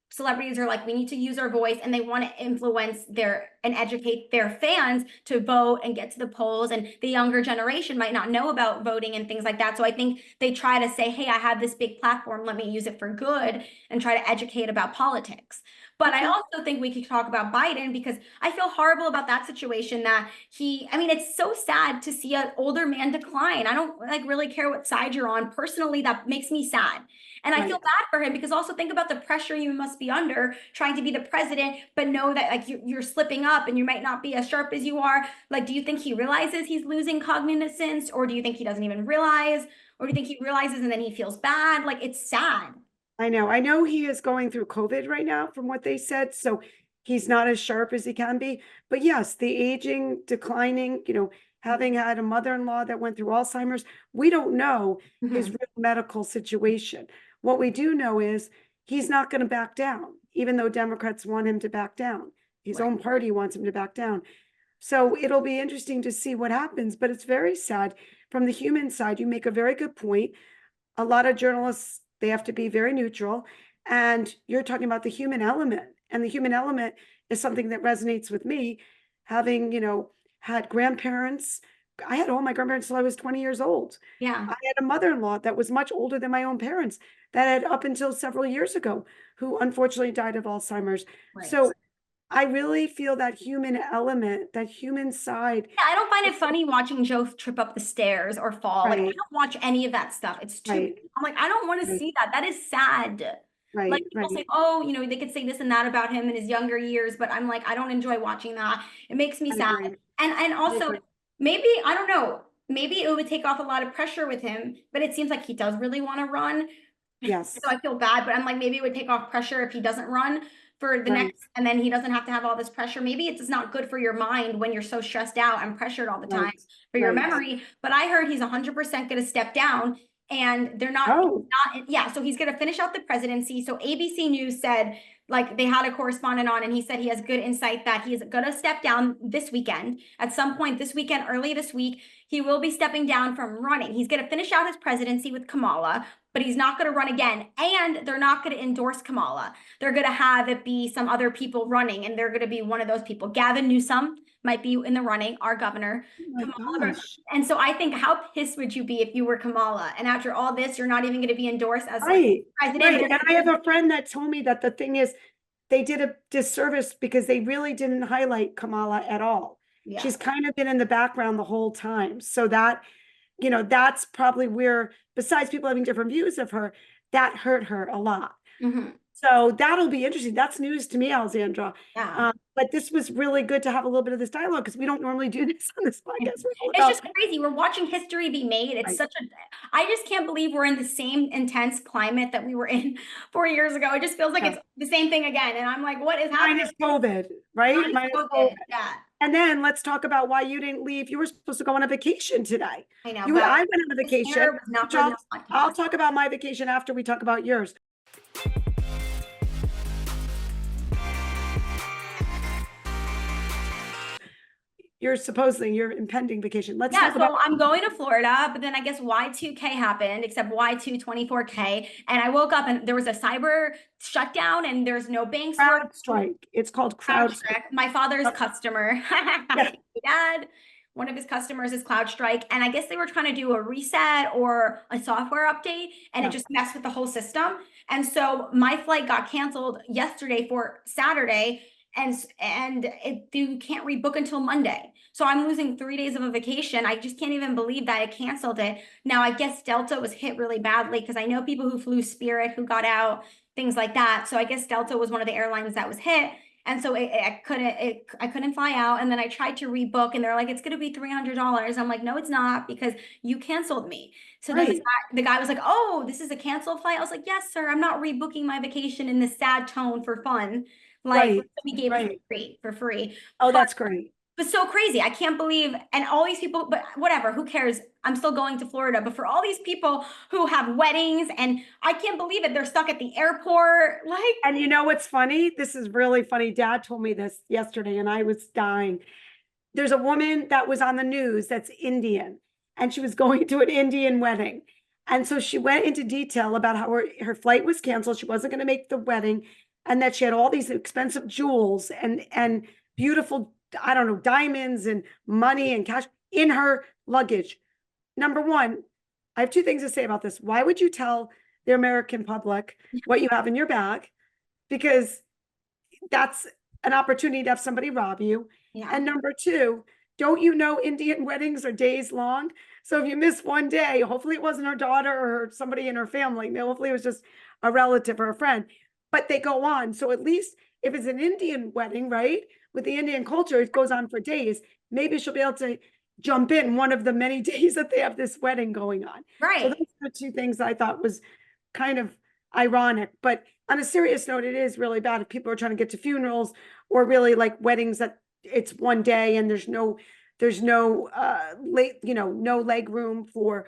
celebrities are like, we need to use our voice, and they want to influence and educate their fans to vote and get to the polls. And the younger generation might not know about voting and things like that. So I think they try to say, hey, I have this big platform, let me use it for good, and try to educate about politics. But I also think we could talk about Biden, because I feel horrible about that situation that I mean, it's so sad to see an older man decline. I don't like really care what side you're on. Personally, that makes me sad. And I feel bad for him, because also think about the pressure you must be under trying to be the president, but know that like you're slipping up and you might not be as sharp as you are. Like, do you think he realizes he's losing cognizance, or do you think he doesn't even realize, or do you think he realizes and then he feels bad? Like, it's sad. I know he is going through COVID right now from what they said. So he's not as sharp as he can be. But yes, the aging, declining, having had a mother-in-law that went through Alzheimer's, we don't know his real medical situation. What we do know is he's not going to back down, even though Democrats want him to back down. His own party wants him to back down. So it'll be interesting to see what happens, but it's very sad. From the human side, you make a very good point. A lot of journalists, they have to be very neutral. And you're talking about the human element. And the human element is something that resonates with me, having, had grandparents. I had all my grandparents till I was 20 years old. Yeah. I had a mother-in-law that was much older than my own parents, that had up until several years ago, who unfortunately died of Alzheimer's. Right. So I really feel that human element, that human side. Yeah, I don't find it funny watching Joe trip up the stairs or fall. Like, I don't watch any of that stuff. It's too, I'm like, I don't want to see that. That is sad. Like, people say, oh, they could say this and that about him in his younger years, but I'm like, I don't enjoy watching that. It makes me sad. And also, maybe, I don't know, maybe it would take off a lot of pressure with him, but it seems like he does really want to run. Yes. So I feel bad, but I'm like, maybe it would take off pressure if he doesn't run for the next, and then he doesn't have to have all this pressure. Maybe it's not good for your mind when you're so stressed out and pressured all the time for your memory. But I heard he's 100% going to step down, and they're not, yeah. So he's going to finish out the presidency. So ABC News said, like, they had a correspondent on, and he said he has good insight that he's going to step down this weekend. At some point this weekend, early this week, he will be stepping down from running. He's going to finish out his presidency with Kamala, but he's not going to run again. And they're not going to endorse Kamala. They're going to have it be some other people running, and they're going to be one of those people. Gavin Newsom might be in the running, our governor. And so I think, how pissed would you be if you were Kamala? And after all this, you're not even going to be endorsed as president. And I have a friend that told me that the thing is, they did a disservice because they really didn't highlight Kamala at all. Yeah. She's kind of been in the background the whole time. So that, that's probably where, besides people having different views of her, that hurt her a lot. So that'll be interesting. That's news to me, Alexandra. Yeah. But this was really good to have a little bit of this dialogue, because we don't normally do this on this podcast. It's just crazy. We're watching history be made. It's I just can't believe we're in the same intense climate that we were in 4 years ago. It just feels like it's the same thing again. And I'm like, what is happening? Minus COVID, right? Minus COVID. Yeah. And then let's talk about why you didn't leave. You were supposed to go on a vacation today. I know. I went on a vacation. I'll talk about my vacation after we talk about yours. Your impending vacation. Let's talk about. I'm going to Florida, but then I guess Y2K happened, except Y2-24K. And I woke up and there was a cyber shutdown, and there's no banks. CrowdStrike. It's called CrowdStrike. My father's customer. Dad, one of his customers is CrowdStrike. And I guess they were trying to do a reset or a software update, and it just messed with the whole system. And so my flight got canceled yesterday for Saturday. And you can't rebook until Monday. So I'm losing 3 days of a vacation. I just can't even believe that I canceled it. Now, I guess Delta was hit really badly, because I know people who flew Spirit who got out, things like that. So I guess Delta was one of the airlines that was hit. And so I couldn't fly out. And then I tried to rebook, and they're like, it's going to be $300. I'm like, no, it's not, because you canceled me. So then the guy was like, oh, this is a canceled flight. I was like, yes, sir. I'm not rebooking my vacation in this sad tone for fun. Like, we gave it for free. Oh, that's great. But so crazy. I can't believe, and all these people, but whatever, who cares? I'm still going to Florida. But for all these people who have weddings, and I can't believe it, they're stuck at the airport. And you know what's funny? This is really funny. Dad told me this yesterday, and I was dying. There's a woman that was on the news that's Indian, and she was going to an Indian wedding. And so she went into detail about how her flight was canceled. She wasn't going to make the wedding. and that she had all these expensive jewels and beautiful, I don't know, diamonds and money and cash in her luggage. Number one, I have two things to say about this. Why would you tell the American public what you have in your bag? Because that's an opportunity to have somebody rob you. Yeah. And number two, don't you know Indian weddings are days long? So if you miss one day, hopefully it wasn't her daughter or somebody in her family. Hopefully it was just a relative or a friend, but they go on. So at least if it's an Indian wedding, right? With the Indian culture, it goes on for days. Maybe she'll be able to jump in one of the many days that they have this wedding going on. Right. So those are the two things I thought was kind of ironic. But on a serious note, it is really bad if people are trying to get to funerals or really like weddings that it's one day and there's no late, no leg room for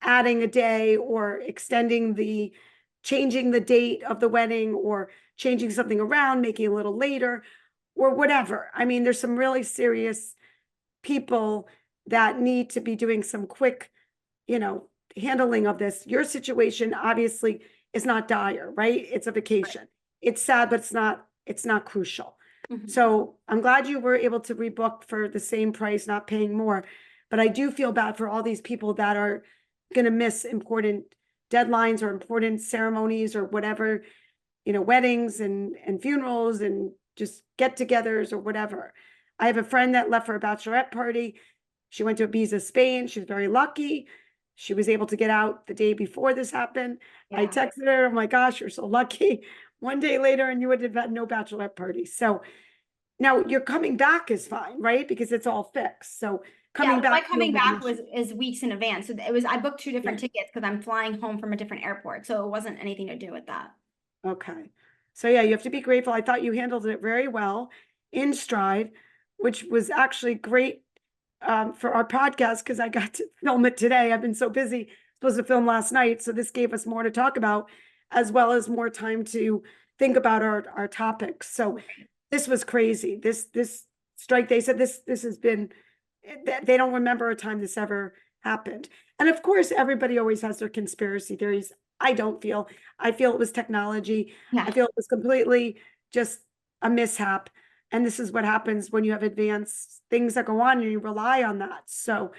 adding a day or changing the date of the wedding or changing something around, making it a little later or whatever. I mean, there's some really serious people that need to be doing some quick, handling of this. Your situation obviously is not dire, right? It's a vacation. Right. It's sad, but it's not crucial. Mm-hmm. So I'm glad you were able to rebook for the same price, not paying more. But I do feel bad for all these people that are going to miss important deadlines or important ceremonies or whatever, weddings and funerals and just get-togethers or whatever. I have a friend that left for a bachelorette party. She went to Ibiza, Spain. She's very lucky. She was able to get out the day before this happened. Yeah. I texted her, oh my gosh, you're so lucky. One day later and you would have had no bachelorette party. So now you're coming back is fine, right? Because it's all fixed. So coming back is weeks in advance. So I booked 2 different tickets because I'm flying home from a different airport. So it wasn't anything to do with that. Okay. So yeah, you have to be grateful. I thought you handled it very well in stride, which was actually great for our podcast because I got to film it today. I've been so busy, supposed to film last night. So this gave us more to talk about, as well as more time to think about our topics. So this was crazy. This strike, they said this has been, they don't remember a time this ever happened. And of course, everybody always has their conspiracy theories. I feel it was technology. Yeah. I feel it was completely just a mishap. And this is what happens when you have advanced things that go on and you rely on that. So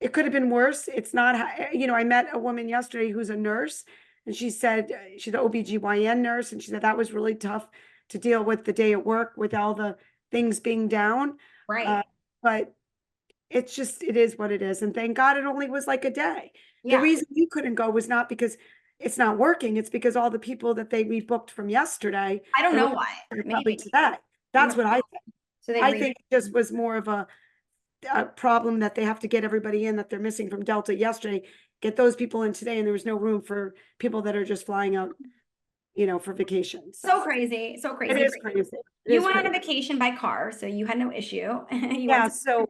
it could have been worse. It's not, I met a woman yesterday who's a nurse and she said she's an OBGYN nurse. And she said that was really tough to deal with the day at work with all the things being down. Right. But it is what it is. And thank God it only was like a day. Yeah. The reason you couldn't go was not because it's not working. It's because all the people that they rebooked from yesterday. I don't know why. Maybe today. That's what I think. So I think it just was more of a problem that they have to get everybody in that they're missing from Delta yesterday, get those people in today. And there was no room for people that are just flying out, for vacation. So crazy. So crazy. It is crazy. You went on a vacation by car, so you had no issue. So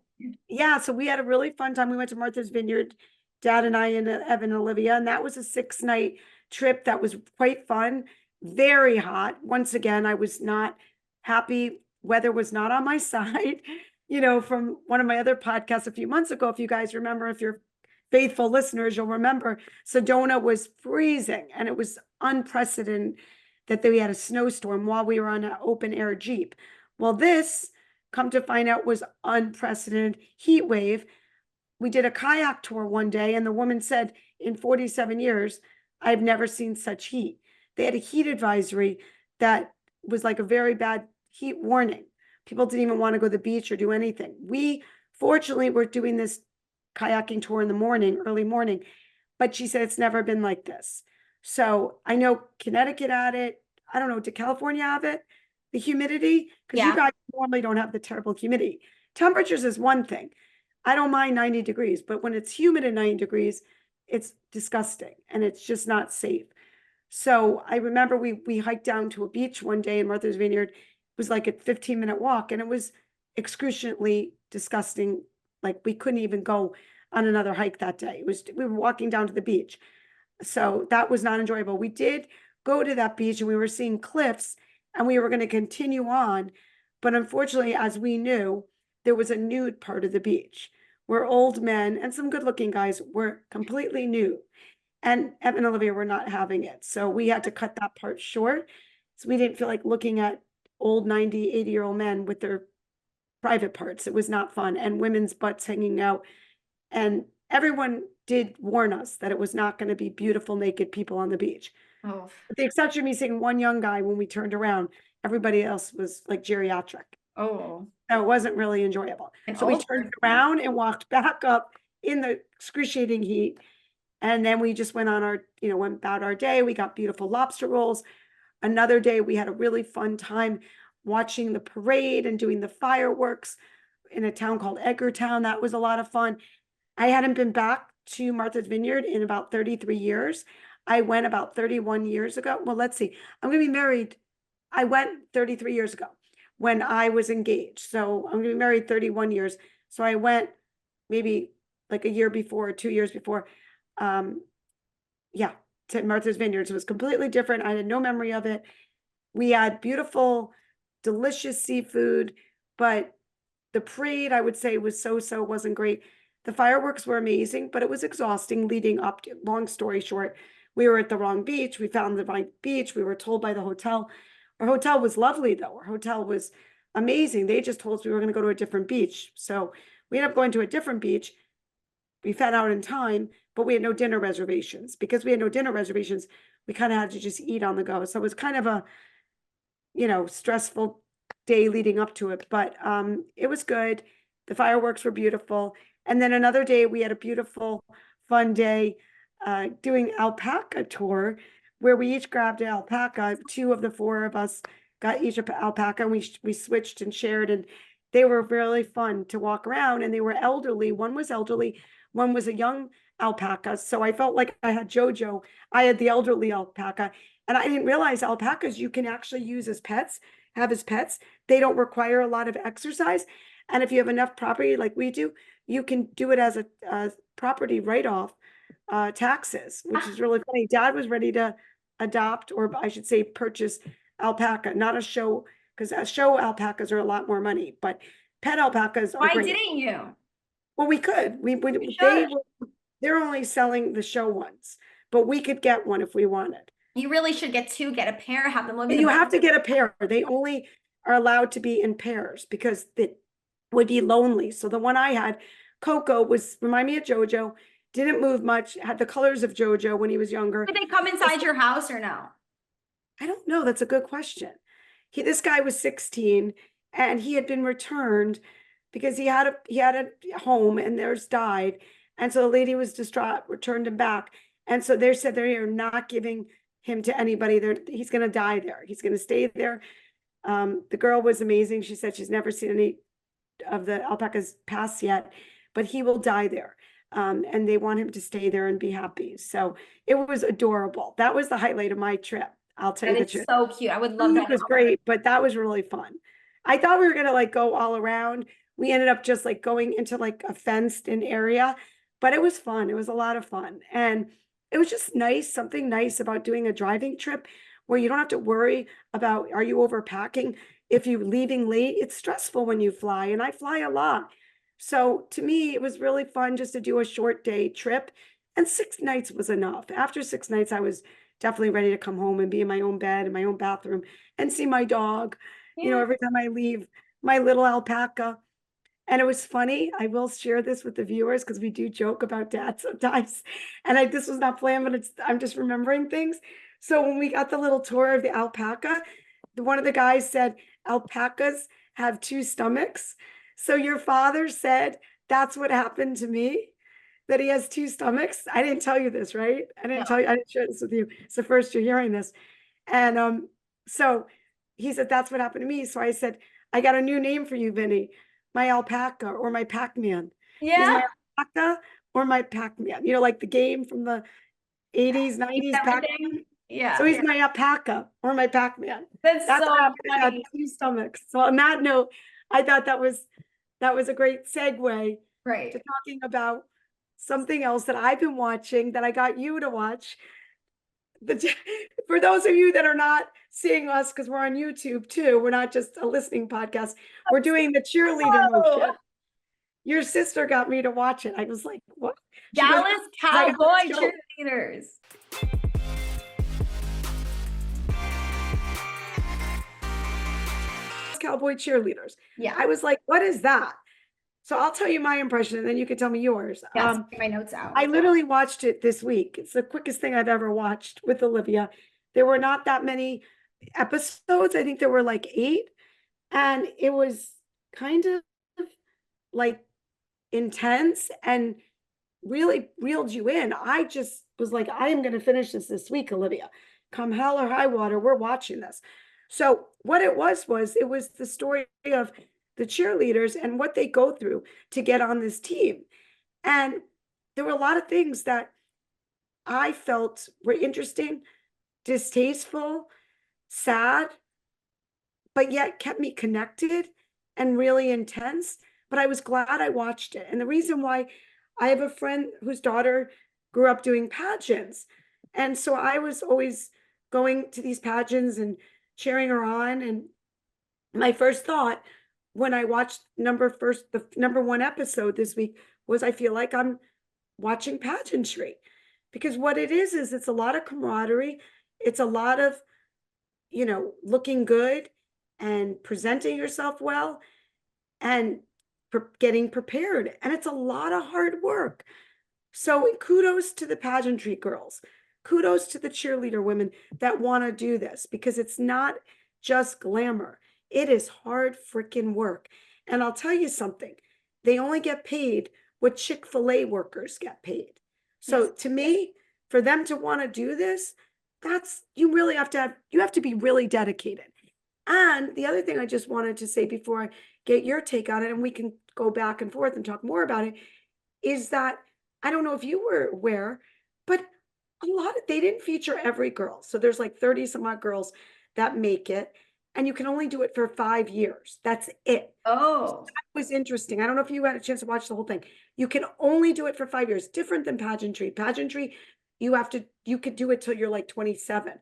we had a really fun time. We went to Martha's Vineyard, Dad and I and Evan and Olivia, and that was a 6-night trip that was quite fun. Very hot. Once again, I was not happy. Weather was not on my side, from one of my other podcasts a few months ago. If you guys remember, if you're faithful listeners, you'll remember Sedona was freezing and it was unprecedented that we had a snowstorm while we were on an open air Jeep. Well, this, come to find out, was unprecedented heat wave. We did a kayak tour one day and the woman said, in 47 years, I've never seen such heat. They had a heat advisory that was like a very bad heat warning. People didn't even want to go to the beach or do anything. We fortunately were doing this kayaking tour in the morning, early morning, but she said it's never been like this. So I know Connecticut had it. I don't know, did California have it? The humidity? Because you guys normally don't have the terrible humidity. Temperatures is one thing. I don't mind 90 degrees, but when it's humid at 90 degrees, it's disgusting and it's just not safe. So I remember we hiked down to a beach one day in Martha's Vineyard. It was like a 15-minute walk and it was excruciatingly disgusting. Like we couldn't even go on another hike that day. We were walking down to the beach. So that was not enjoyable. We did go to that beach and we were seeing cliffs and we were going to continue on. But unfortunately, as we knew, there was a nude part of the beach where old men and some good looking guys were completely nude. And Evan and Olivia were not having it. So we had to cut that part short. So we didn't feel like looking at old 90, 80-year-old men with their private parts. It was not fun. And women's butts hanging out. And everyone did warn us that it was not going to be beautiful naked people on the beach. Oh, With the exception of me seeing one young guy when we turned around, everybody else was like geriatric. oh. So it wasn't really enjoyable. And So we older. turned around and walked back up in the excruciating heat. And then we just went on our, went about our day. We got beautiful lobster rolls. Another day, we had a really fun time watching the parade and doing the fireworks in a town called Edgartown. That was a lot of fun. I hadn't been back to Martha's Vineyard in about 33 years. I went about 31 years ago. Well, let's see. I'm going to be married. I went 33 years ago when I was engaged. So I'm going to be married 31 years. So I went maybe like a year before, 2 years before. Yeah, to Martha's Vineyards. It was completely different. I had no memory of it. We had beautiful, delicious seafood, but the parade, I would say, was so-so, wasn't great. The fireworks were amazing, but it was exhausting leading up to, long story short, we were at the wrong beach. We found the right beach. We were told by the hotel. Our hotel was lovely, though. Our hotel was amazing. They just told us we were going to go to a different beach. So we ended up going to a different beach. We found out in time, but we had no dinner reservations. Because we had no dinner reservations, we kind of had to just eat on the go. So it was kind of a, stressful day leading up to it, but it was good. The fireworks were beautiful. And then another day we had a beautiful, fun day doing alpaca tour, where we each grabbed an alpaca. 2 of the 4 of us got each an alpaca, and we switched and shared, and they were really fun to walk around. And they were elderly. One was elderly, one was a young alpaca. So I felt like I had JoJo. I had the elderly alpaca, and I didn't realize alpacas you can actually use as pets, have as pets. They don't require a lot of exercise. And if you have enough property like we do, you can do it as a property write-off taxes, which is really funny. Dad was ready to adopt, or I should say purchase alpaca, not a show, because show alpacas are a lot more money, but pet alpacas are Why great. didn't you? Well, we could. They're only selling the show ones, but we could get one if we wanted. You really should get 2, get a pair, have them live in You the have to get a pair. They only are allowed to be in pairs because it would be lonely. So the one I had, Coco, remind me of JoJo, didn't move much, had the colors of JoJo when he was younger. Did they come inside your house or no? I don't know. That's a good question. This guy was 16 and he had been returned because he had a home and theirs died. And so the lady was distraught, returned him back. And so they said they are not giving him to anybody. He's going to die there. He's going to stay there. The girl was amazing. She said she's never seen any of the alpacas pass yet, but he will die there. And they want him to stay there and be happy. So it was adorable. That was the highlight of my trip. I'll tell you the truth. So cute. I would love that. It was great, but that was really fun. I thought we were gonna go all around. We ended up just going into a fenced in area, but it was fun. It was a lot of fun. And it was just nice, something nice about doing a driving trip where you don't have to worry about, are you overpacking? If you're leaving late, it's stressful when you fly, and I fly a lot. So to me, it was really fun just to do a short day trip, and 6 nights was enough. After 6 nights, I was definitely ready to come home and be in my own bed, in my own bathroom, and see my dog, every time I leave, my little alpaca. And it was funny. I will share this with the viewers because we do joke about Dad sometimes. And this was not planned, but I'm just remembering things. So when we got the little tour of the alpaca, one of the guys said, alpacas have 2 stomachs. So your father said, that's what happened to me, that he has 2 stomachs. I didn't tell you this, right? I didn't share this with you. It's the first you're hearing this. And so he said, that's what happened to me. So I said, I got a new name for you, Vinny. My alpaca or my Pac-Man. Yeah. He's my alpaca or my Pac-Man. Like the game from the 80s, 90s, Pac-Man. Yeah. So he's my alpaca or my Pac-Man. That's so funny. I had funny. 2 stomachs. So on that note, I thought that was a great segue Right. to talking about something else that I've been watching that I got you to watch. For those of you that are not seeing us, because we're on YouTube too, we're not just a listening podcast, we're doing the cheerleader motion. Your sister got me to watch it. I was like, what? Dallas Cowboy Cheerleaders. Cowboy Cheerleaders. Yeah. I was like, what is that? So I'll tell you my impression and then you can tell me yours. Yes, get my notes out. I literally watched it this week. It's the quickest thing I've ever watched with Olivia. There were not that many episodes. I think there were like 8. And it was kind of like intense and really reeled you in. I just was like, I am going to finish this week, Olivia. Come hell or high water, we're watching this. So what it was it was the story of the cheerleaders and what they go through to get on this team. And there were a lot of things that I felt were interesting, distasteful, sad, but yet kept me connected and really intense. But I was glad I watched it. And the reason why, I have a friend whose daughter grew up doing pageants. And so I was always going to these pageants and cheering her on. And my first thought when I watched the number 1 episode this week was, I feel like I'm watching pageantry, because what it is it's a lot of camaraderie. It's a lot of, looking good and presenting yourself well and getting prepared. And it's a lot of hard work. So kudos to the pageantry girls. Kudos to the cheerleader women that want to do this, because it's not just glamour. It is hard freaking work. And I'll tell you something, they only get paid what Chick-fil-A workers get paid. So Yes. to me, for them to want to do this, you really have to be really dedicated. And the other thing I just wanted to say before I get your take on it, and we can go back and forth and talk more about it, is that I don't know if you were aware, but they didn't feature every girl. So there's like 30 some odd girls that make it, and you can only do it for 5 years. That's it. Oh, That was interesting. I don't know if you had a chance to watch the whole thing. You can only do it for 5 years, different than pageantry. Pageantry, you could do it till you're like 27.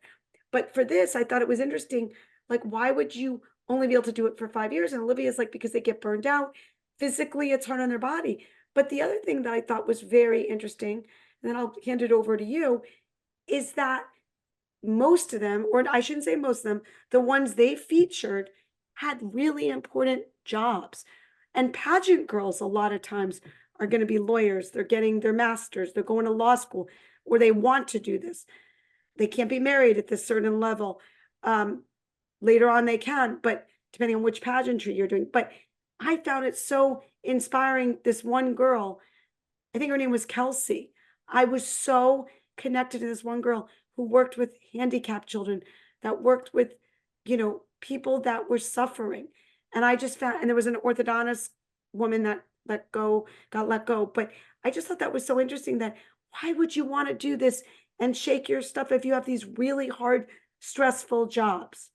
But for this, I thought it was interesting. Like, why would you only be able to do it for 5 years? And Olivia's like, because they get burned out. Physically, it's hard on their body. But the other thing that I thought was very interesting, and then I'll hand it over to you, is that most of them, or I shouldn't say most of them, the ones they featured had really important jobs. And pageant girls, a lot of times, are going to be lawyers. They're getting their masters. They're going to law school, or they want to do this. They can't be married at this certain level. Later on they can, but depending on which pageantry you're doing. But I found it so inspiring. This one girl, I think her name was Kelsey. I was so connected to this one girl who worked with handicapped children, that worked with, people that were suffering. And I just found, and there was an orthodontist woman that got let go. But I just thought that was so interesting, that why would you want to do this and shake your stuff if you have these really hard, stressful jobs?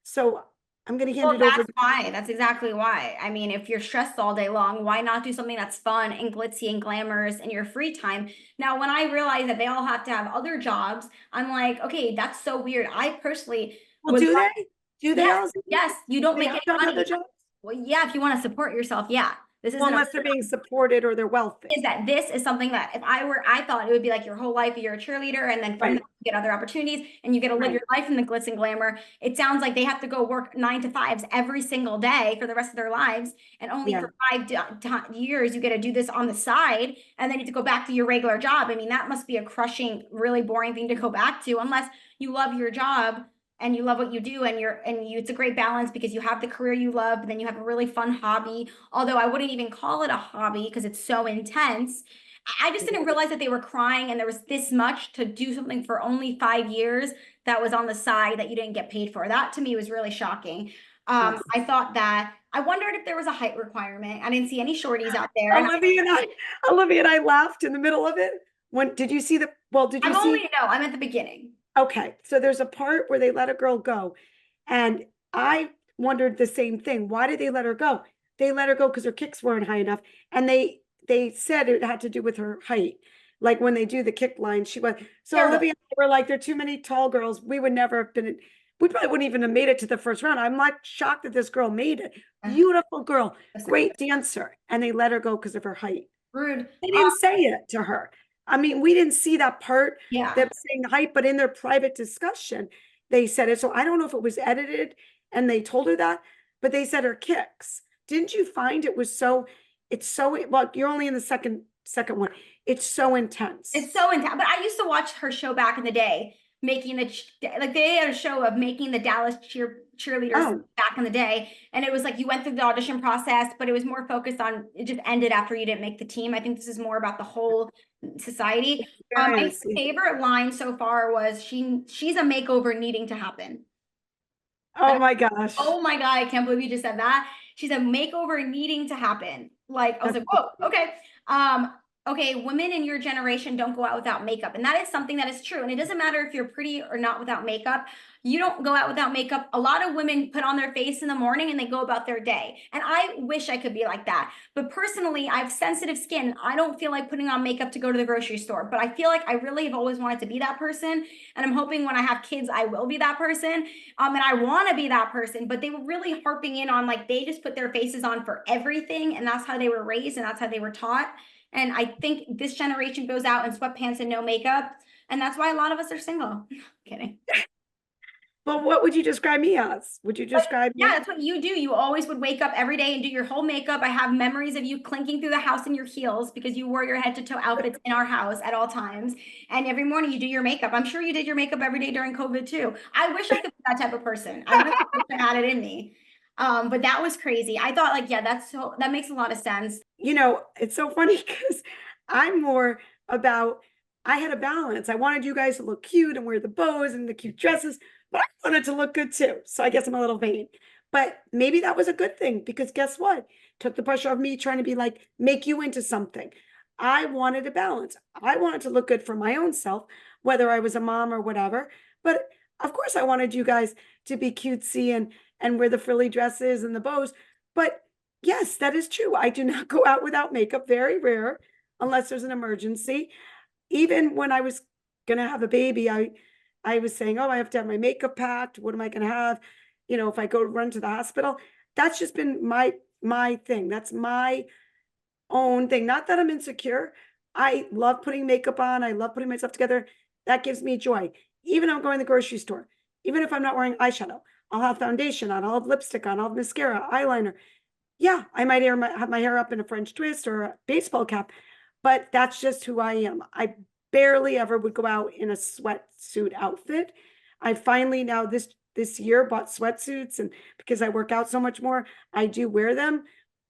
So I'm going to hand it over. That's why. That's exactly why. I mean, if you're stressed all day long, why not do something that's fun and glitzy and glamorous in your free time? Now, when I realized that they all have to have other jobs, I'm like, okay, that's so weird. I personally Well, do they? Do they? Yes, yes, you don't They make have any to have money. other jobs? Well, yeah, if you want to support yourself, yeah. This is Well, unless they're being supported or they're wealthy. is that this is something that if I thought it would be like your whole life, you're a cheerleader, and then from Right. there you get other opportunities and you get to live Right. your life in the glitz and glamour. It sounds like they have to go work 9 to 5s every single day for the rest of their lives. And only Yeah. for 5 years, you get to do this on the side, and then you have to go back to your regular job. I mean, that must be a crushing, really boring thing to go back to, unless you love your job and you love what you do, and it's a great balance because you have the career you love, and then you have a really fun hobby. Although I wouldn't even call it a hobby because it's so intense. I just didn't realize that they were crying and there was this much to do something for only 5 years that was on the side that you didn't get paid for. That to me was really shocking. Yes. I thought that I wondered if there was a height requirement. I didn't see any shorties out there. Olivia and I laughed in the middle of it. Did you see I'm at the beginning. Okay, so there's a part where they let a girl go, and I wondered the same thing. Why did they let her go? They let her go because her kicks weren't high enough, and they said it had to do with her height. Like when they do the kick line, she was so Yeah. Olivia and I were like, there are too many tall girls. We would never have been. We probably wouldn't even have made it to the first round. I'm like shocked that this girl made it. Beautiful girl, great dancer, and they let her go because of her height. Rude. They didn't say it to her. I mean, we didn't see that part, Yeah. them saying the height, but in their private discussion, they said it. So I don't know if it was edited and they told her that, but they said her kicks. Didn't you find it was so, well, you're only in the second one. It's so intense. It's so intense. But I used to watch her show back in the day, making like they had a show of making the Dallas cheerleaders back in the day. And it was like you went through the audition process, but it was more focused on, it just ended after you didn't make the team. I think this is more about the whole society. My favorite line so far was she's a makeover needing to happen. Oh my gosh. Oh my God, I can't believe you just said that. She's a makeover needing to happen. Like, I was like, whoa, okay. Okay, women in your generation don't go out without makeup. And that is something that is true. And it doesn't matter if you're pretty or not without makeup. You don't go out without makeup. A lot of women put on their face in the morning and they go about their day. And I wish I could be like that. But personally, I have sensitive skin. I don't feel like putting on makeup to go to the grocery store. But I feel like I really have always wanted to be that person. And I'm hoping when I have kids, I will be that person. And I want to be that person. But they were really harping in on like, they just put their faces on for everything. And that's how they were raised and that's how they were taught. And I think this generation goes out in sweatpants and no makeup. And that's why a lot of us are single. Kidding. But what would you describe me as? Would you describe me? Yeah, that's what you do. You always would wake up every day and do your whole makeup. I have memories of you clinking through the house in your heels because you wore your head to toe outfits in our house at all times. And every morning you do your makeup. I'm sure you did your makeup every day during COVID too. I wish I could be that type of person. I wish I had it in me. But that was crazy. I thought like, yeah, that makes a lot of sense. You know, it's so funny because I'm more about, I had a balance. I wanted you guys to look cute and wear the bows and the cute dresses, but I wanted to look good too. So I guess I'm a little vain, but maybe that was a good thing because guess what? Took the pressure off me trying to be like, make you into something. I wanted a balance. I wanted to look good for my own self, whether I was a mom or whatever. But of course I wanted you guys to be cutesy and wear the frilly dresses and the bows. But yes, that is true. I do not go out without makeup, very rare, unless there's an emergency. Even when I was going to have a baby, I was saying, oh, I have to have my makeup packed. What am I going to have? You know, if I go run to the hospital, that's just been my thing. That's my own thing. Not that I'm insecure. I love putting makeup on. I love putting myself together. That gives me joy. Even if I'm going to the grocery store, even if I'm not wearing eyeshadow, I'll have foundation on, I'll have lipstick on, I'll have mascara, eyeliner. Yeah, I might have my hair up in a French twist or a baseball cap, but that's just who I am. I barely ever would go out in a sweatsuit outfit. I finally now this year bought sweatsuits, and because I work out so much more, I do wear them,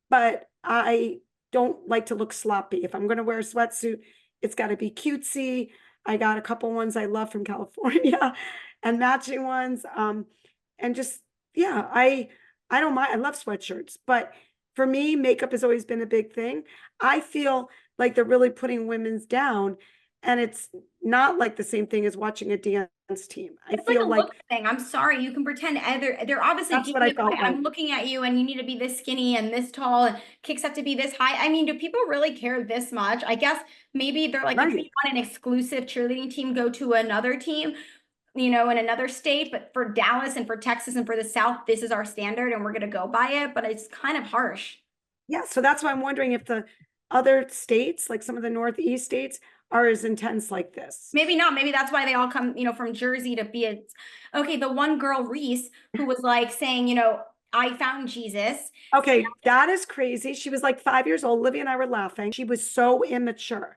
but I don't like to look sloppy. If I'm going to wear a sweatsuit, it's got to be cutesy. I got a couple ones I love from California and matching ones. And just, yeah, I don't mind. I love sweatshirts, but for me, makeup has always been a big thing. I feel like they're really putting women's down, and it's not like the same thing as watching a dance team. I feel like look thing. I'm sorry, you can pretend they're obviously that's what I felt like. I'm looking at you and you need to be this skinny and this tall and kicks have to be this high. I mean, do people really care this much? I guess maybe they're like, if you want an exclusive cheerleading team, go to another team, you know, in another state, but for Dallas and for Texas and for the South, this is our standard and we're going to go by it, but it's kind of harsh. Yeah, so that's why I'm wondering if the other states, like some of the Northeast states, are as intense like this. Maybe not. Maybe that's why they all come, you know, from Jersey to be it. Okay, the one girl, Reese, who was like saying, you know, I found Jesus. Okay, that is crazy. She was like 5 years old. Olivia and I were laughing. She was so immature.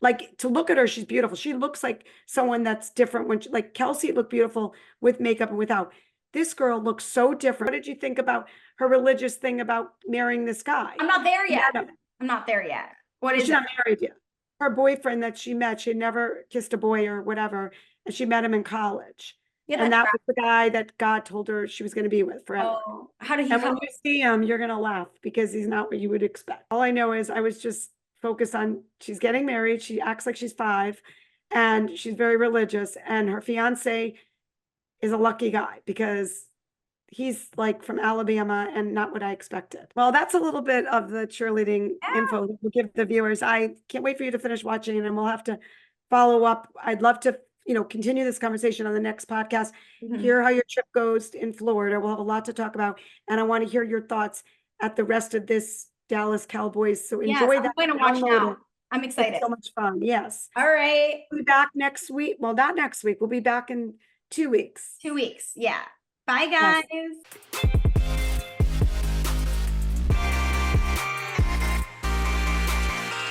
Like, to look at her, she's beautiful. She looks like someone that's different when like Kelsey looked beautiful with makeup and without. This girl looks so different. What did you think about her religious thing about marrying this guy? I'm not there yet. I'm not there yet. What is she's not married yet? Her boyfriend that she met, she had never kissed a boy or whatever, and she met him in college. Yeah, and that was the guy that God told her she was going to be with forever. Oh, how did he? And when you see him, you're going to laugh because he's not what you would expect. All I know is I was just focused on she's getting married. She acts like she's 5, and she's very religious. And her fiance is a lucky guy because he's like from Alabama and not what I expected. Well, that's a little bit of the cheerleading info that we'll give the viewers. I can't wait for you to finish watching, and we'll have to follow up. I'd love to, you know, continue this conversation on the next podcast, hear how your trip goes in Florida. We'll have a lot to talk about, and I want to hear your thoughts at the rest of this Dallas Cowboys. So enjoy that. I'm going to watch now. I'm excited. It's so much fun. Yes. All right. We'll be back next week. Well, not next week. We'll be back in 2 weeks. 2 weeks. Yeah. Bye, guys. Yes.